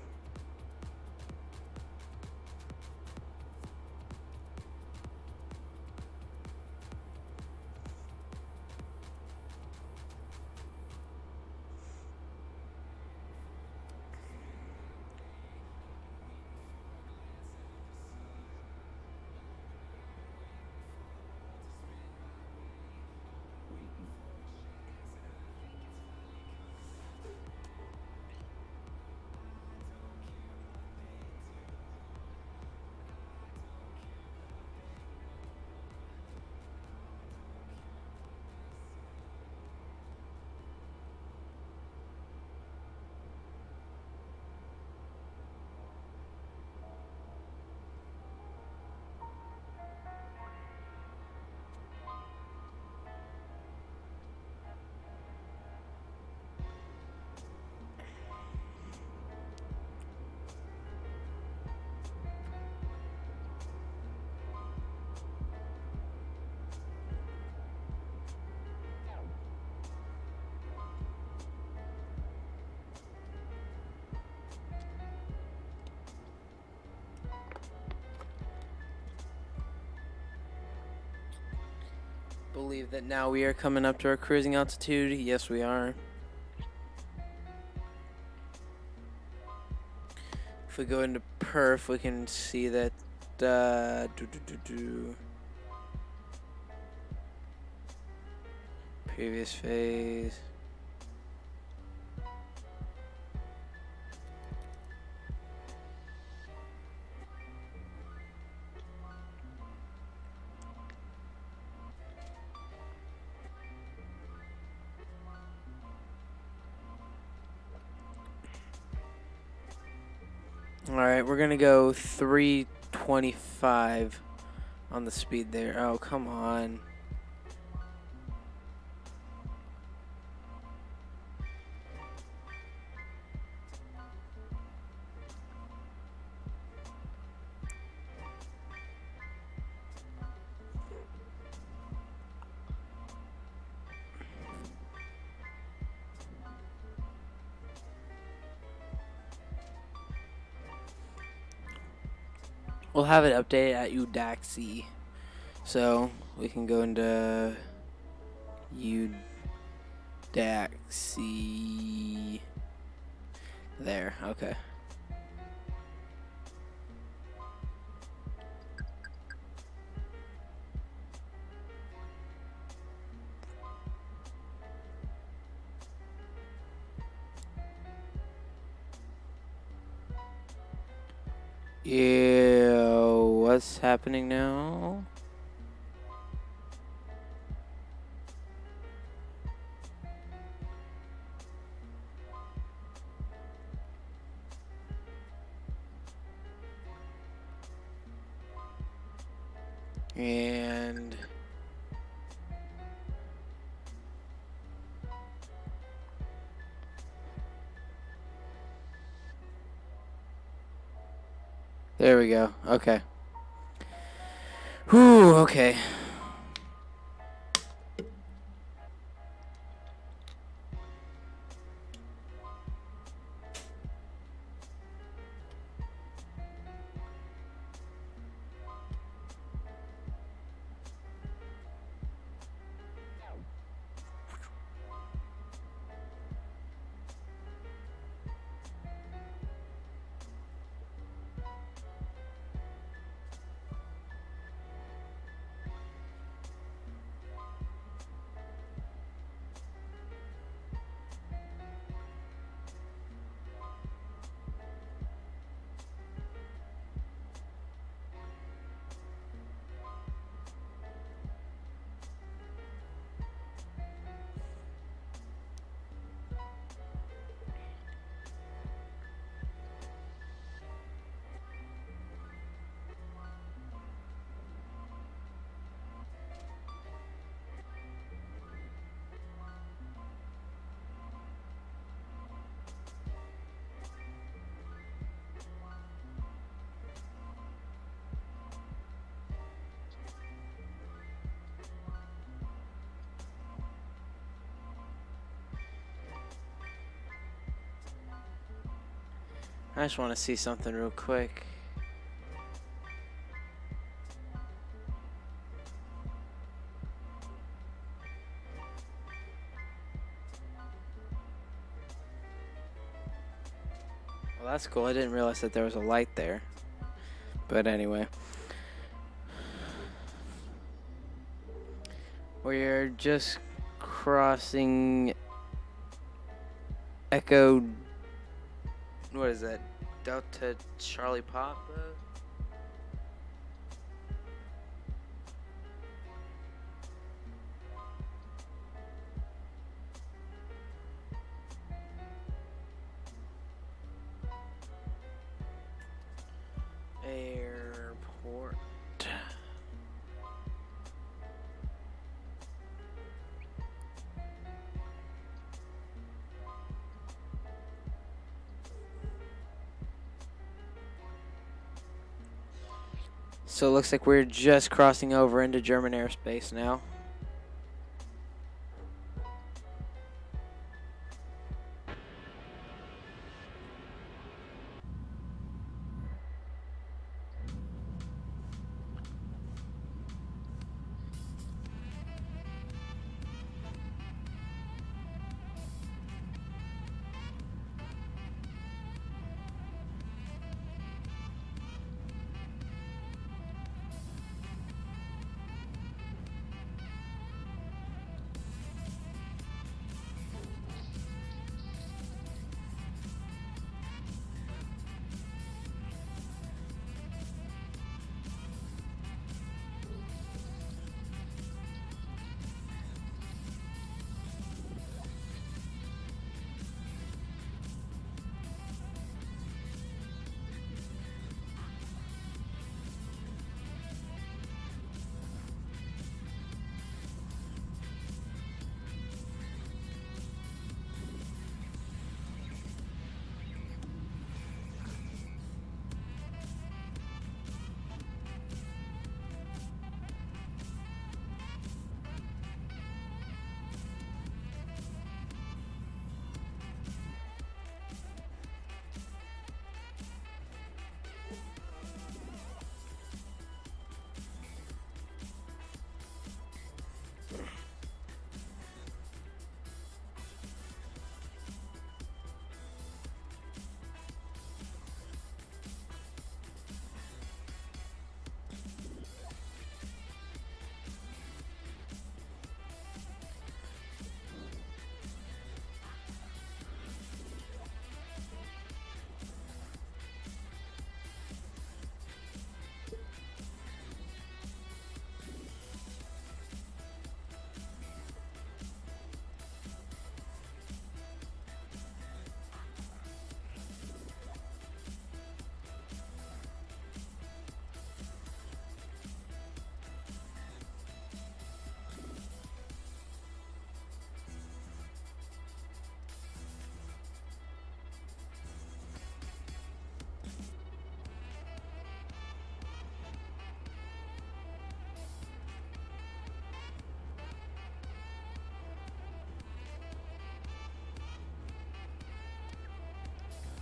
Believe that now we are coming up to our cruising altitude. Yes, we are. If we go into perf, we can see that Previous phase. Alright, we're gonna go 325 on the speed there. Oh, come on. We'll have it updated at Udaxi. So we can go into Udaxi. There, okay. Ew, what's happening now? And there we go. Okay. Whew, okay. I just want to see something real quick. Well, that's cool. I didn't realize that there was a light there. But anyway. We're just crossing Echo. What is that? Delta Charlie Papa? Airport. So it looks like we're just crossing over into German airspace now.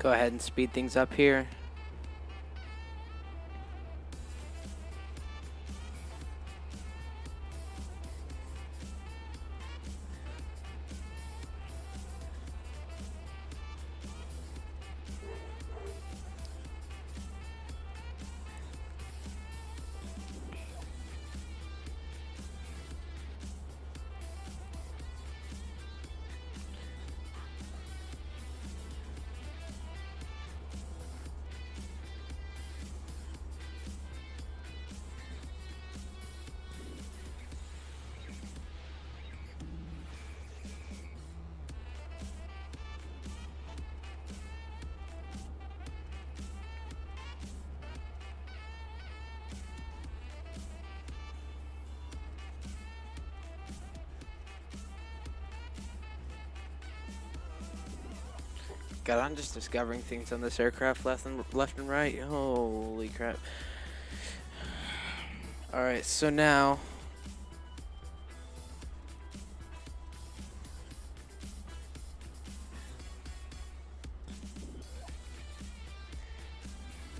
go ahead and speed things up here. God, I'm just discovering things on this aircraft left and right. Holy crap. Alright, so now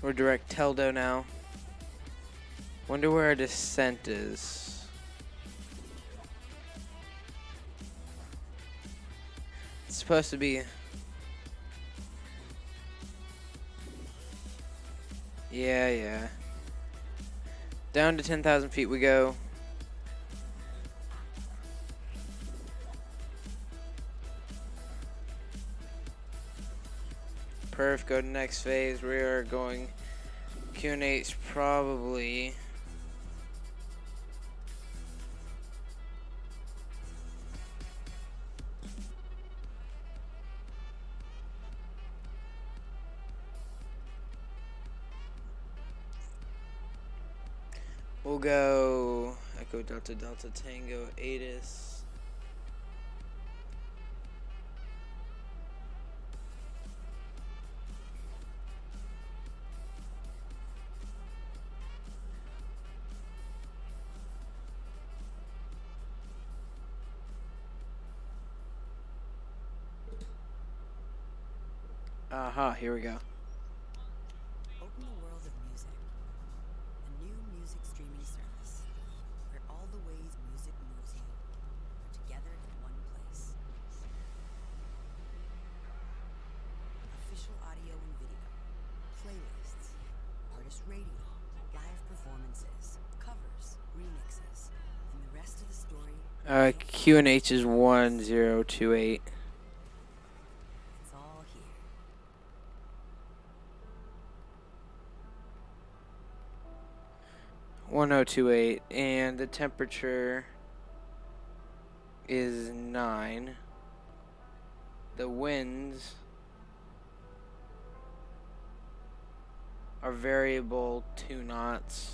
we're direct Teldo now. Wonder where our descent is. It's supposed to be... Yeah. Down to 10,000 feet we go. Perf, go to next phase. We are going QNH probably. We'll go Echo Delta Delta Tango ATIS. Aha, here we go. Open the world of music. A new music streaming service where all the ways music moves you are together in one place. Official audio and video, playlists, artist radio, live performances, covers, remixes, and the rest of the story. QNH is 1028. 1028, and the temperature is 9. The winds are variable 2 knots.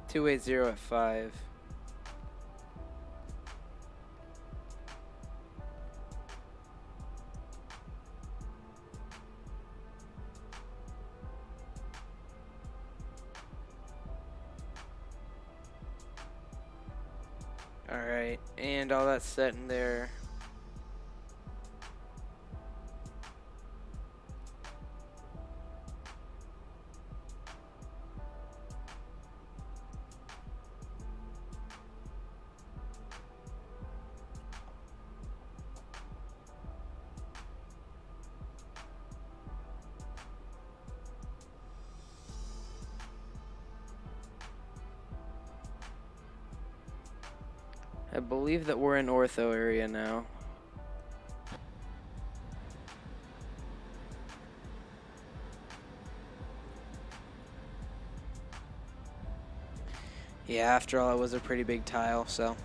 Two 280 at 5. Alright, and all that's set in there. I believe that we're in ortho area now. Yeah, after all, it was a pretty big tile, so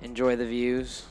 enjoy the views.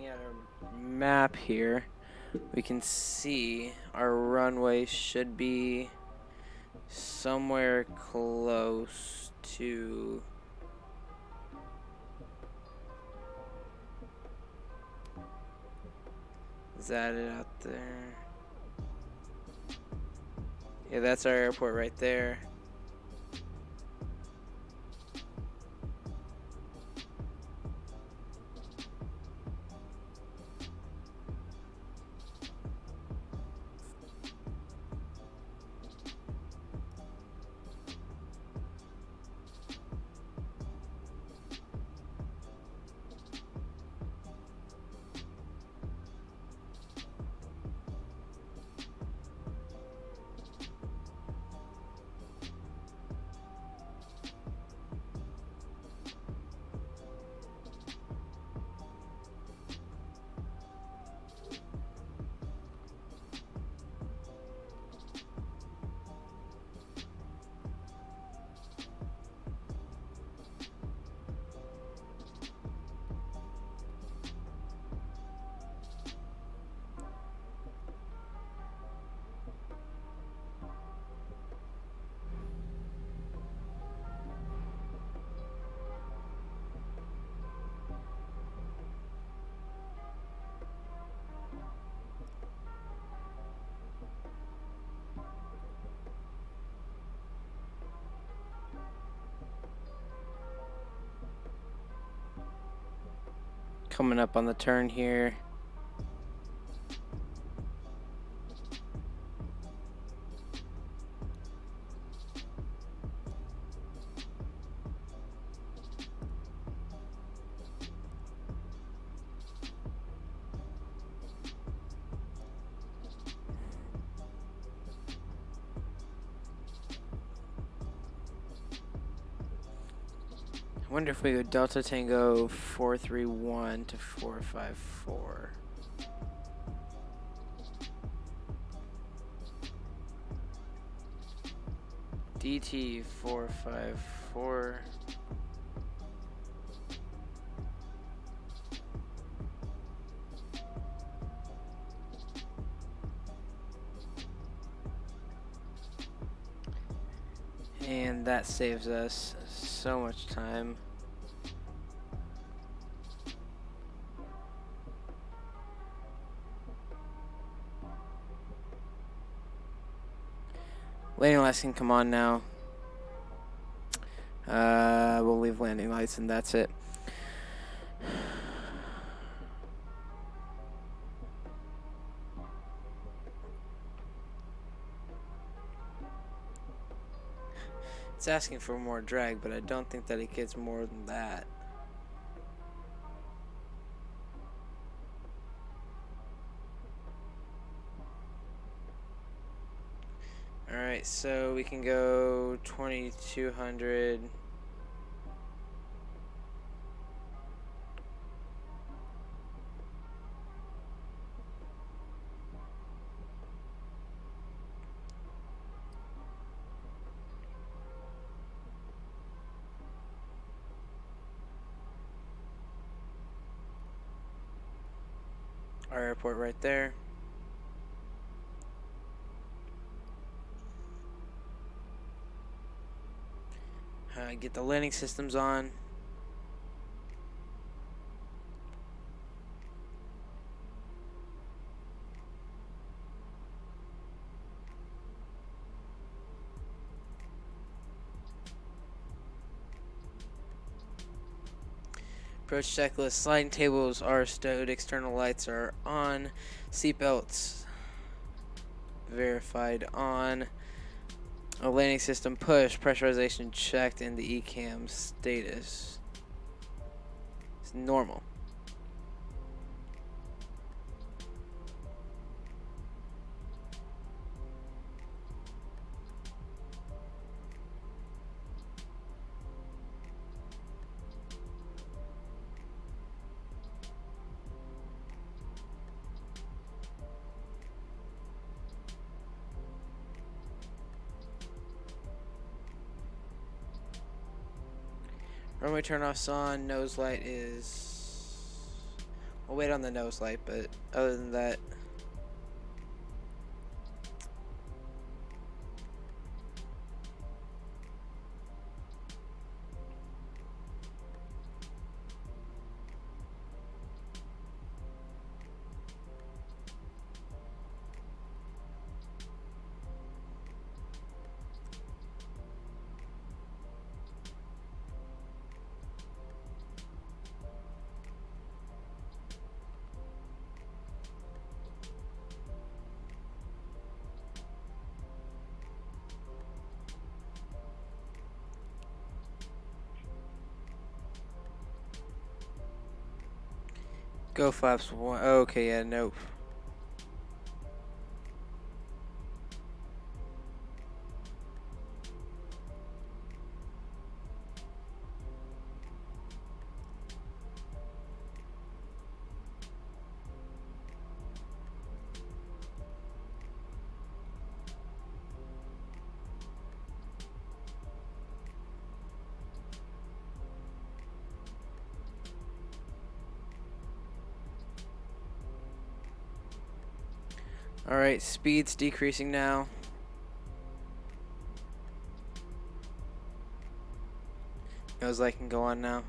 at our map here, we can see our runway should be somewhere close to is that it out there? Yeah, that's our airport right there. Coming up on the turn here. I wonder if we go Delta Tango 431 to 454. DT 454. And that saves us so much time. Landing lights can come on now. We'll leave landing lights and that's it. It's asking for more drag, but I don't think that it gets more than that. Alright, so we can go 2200. Our airport right there. Get the landing systems on. Approach checklist. Sliding tables are stowed. External lights are on. Seatbelts verified on. A landing system push. Pressurization checked. And the ECAM status is normal. Runway turnoffs on, nose light is I'll wait on the nose light, but other than that. Go flaps 1. Okay, yeah, nope. Alright, speed's decreasing now. Nose light can go on now.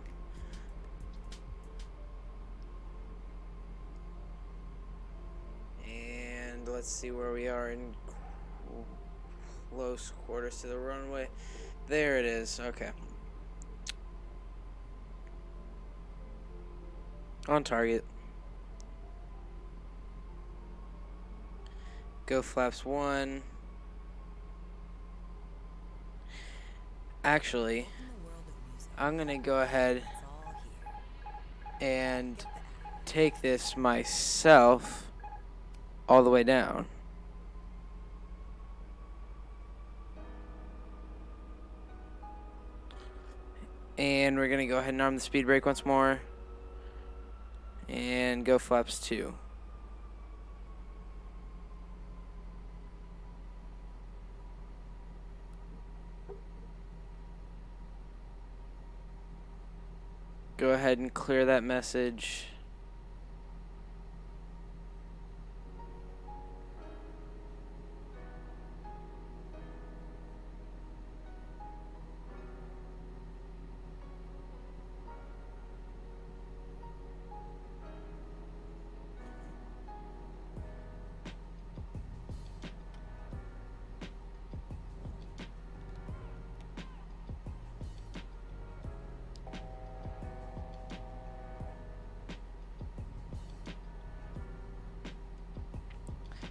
And let's see where we are in close quarters to the runway. There it is. Okay. On target. Go flaps 1. Actually, I'm gonna go ahead and take this myself all the way down. And we're gonna go ahead and arm the speed brake once more. And go flaps 2. Go ahead and clear that message.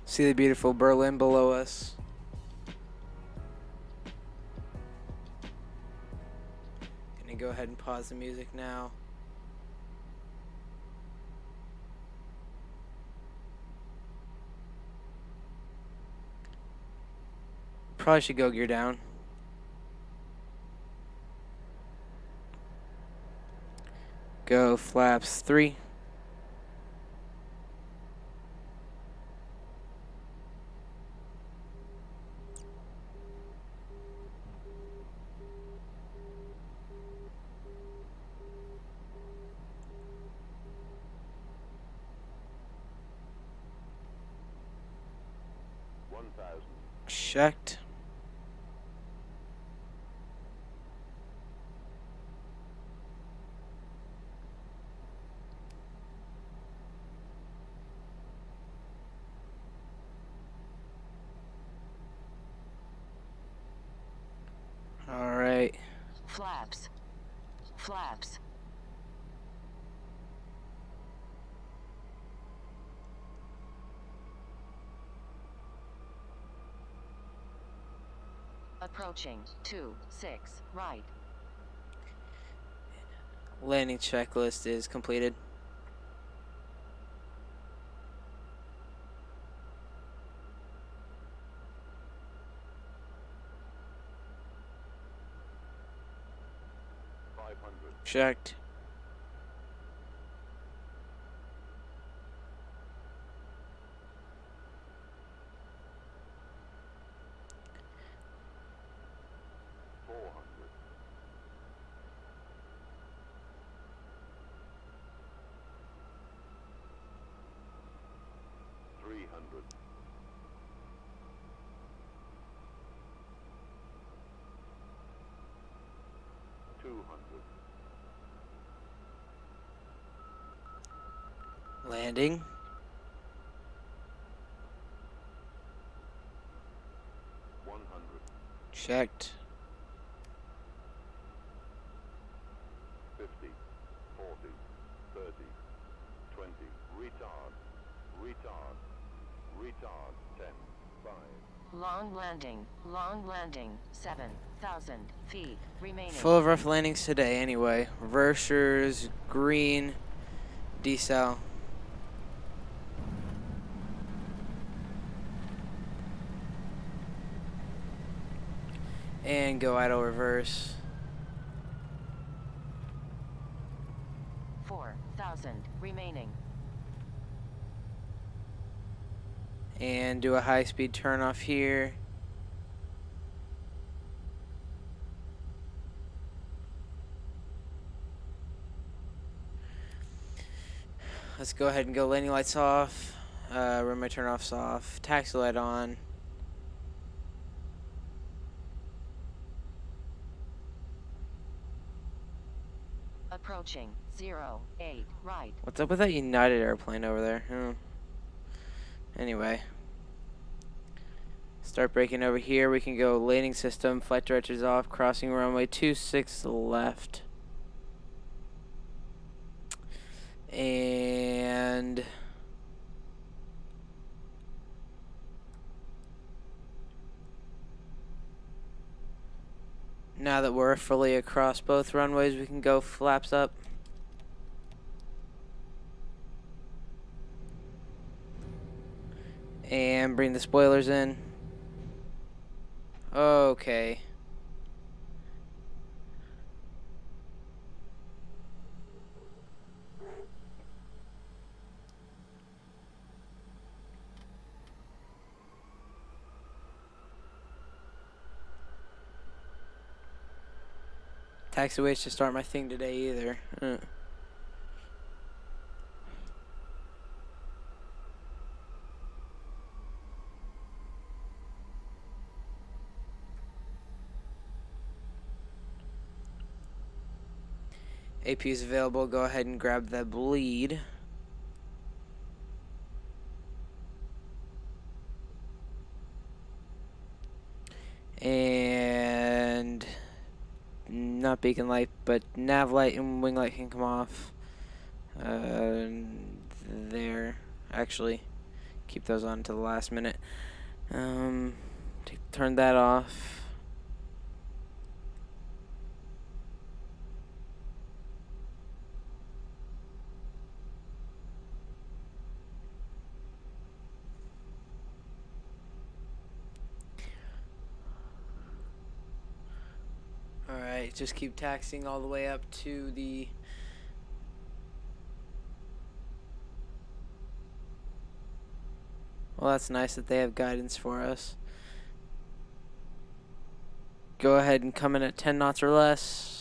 See the beautiful Berlin below us. Gonna go ahead and pause the music now. Probably should go gear down. Go flaps 3. Checked. All right. Flaps. Flaps. Approaching 26 right. Landing checklist is completed. Checked. Landing. Checked. 50, 40, 30, 20, retard, 10, 5. Long landing, 7,000 feet remaining. Full of rough landings today anyway. Reversers, green, decel. And go idle reverse. 4,000 remaining. And do a high-speed turn off here. Let's go ahead and go landing lights off. Runway turn offs off. Taxi light on. Approaching 08 right. What's up with that United airplane over there? Anyway. Start braking over here. We can go landing system. Flight directors off. Crossing runway 26 left. And now that we're fully across both runways, we can go flaps up. And bring the spoilers in. Okay. Taxiways to start my thing today either. AP is available. Go ahead and grab the bleed. And not beacon light, but nav light and wing light can come off. There. Actually, keep those on to the last minute. Turn that off. Alright, just keep taxiing all the way up to the well, that's nice that they have guidance for us. Go ahead and come in at 10 knots or less.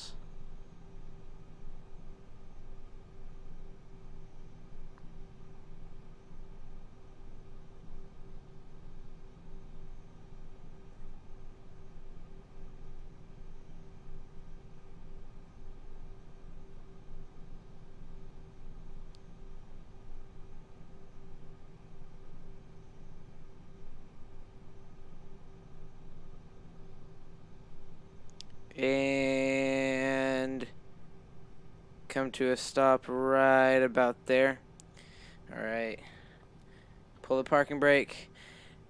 And come to a stop right about there. Alright. Pull the parking brake.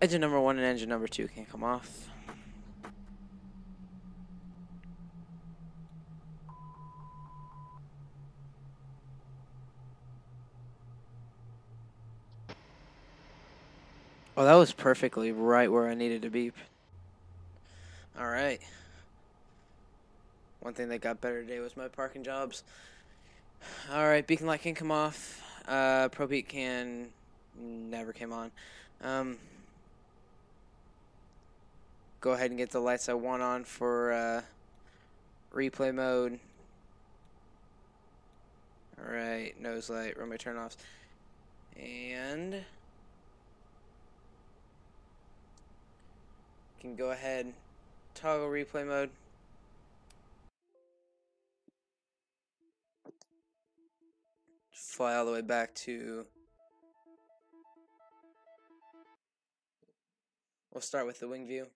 Engine number 1 and engine number 2 can come off. Oh, that was perfectly right where I needed to be. Alright. One thing that got better today was my parking jobs. Alright, beacon light can come off. Pro-beat can never came on. Go ahead and get the lights I want on for replay mode. Alright, nose light, runway turn-offs. And can go ahead, toggle replay mode. fly all the way back to... We'll start with the wing view.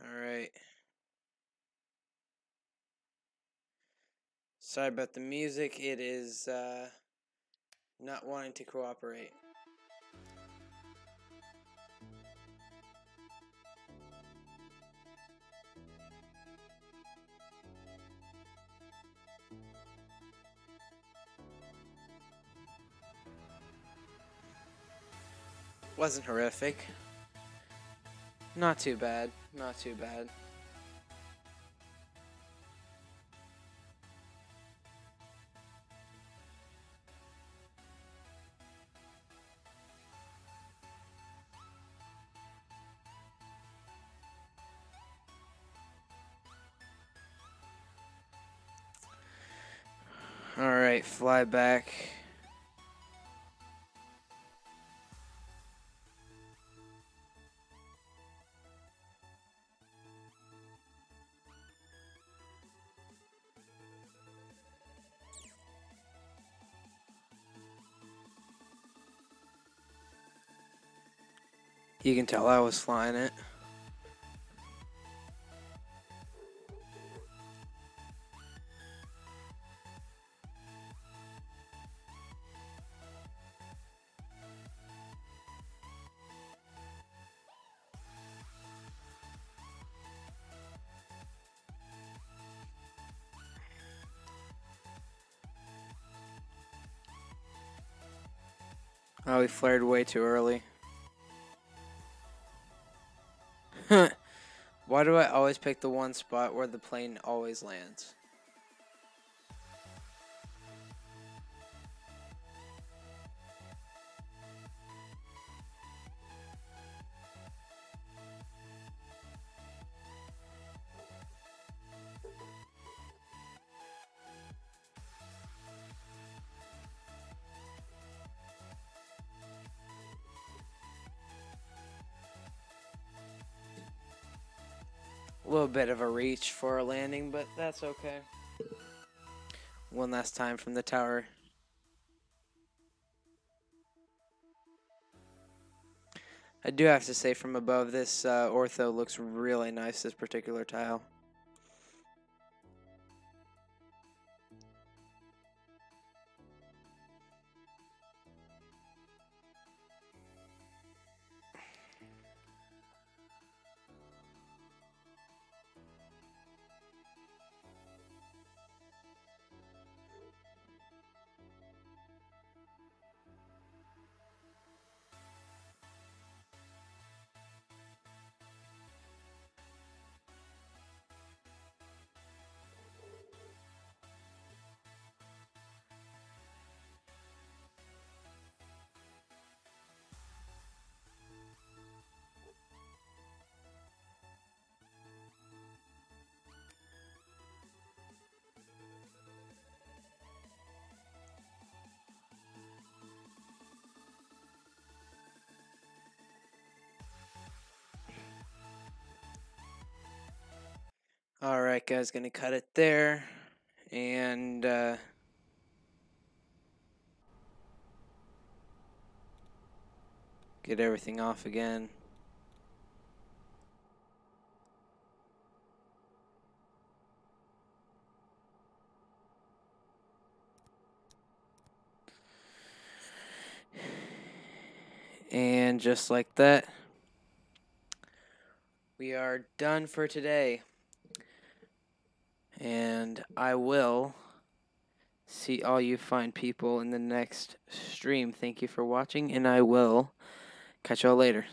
Alright. Sorry about the music. It is not wanting to cooperate. Wasn't horrific. Not too bad. Not too bad. Alright, fly back. You can tell I was flying it. Oh, we flared way too early. Why do I always pick the one spot where the plane always lands? A little bit of a reach for a landing, but that's okay. One last time from the tower. I do have to say, from above, this ortho looks really nice, this particular tile. Alright guys, gonna cut it there, and get everything off again. And just like that, we are done for today. And I will see all you fine people in the next stream. Thank you for watching, and I will catch y'all later.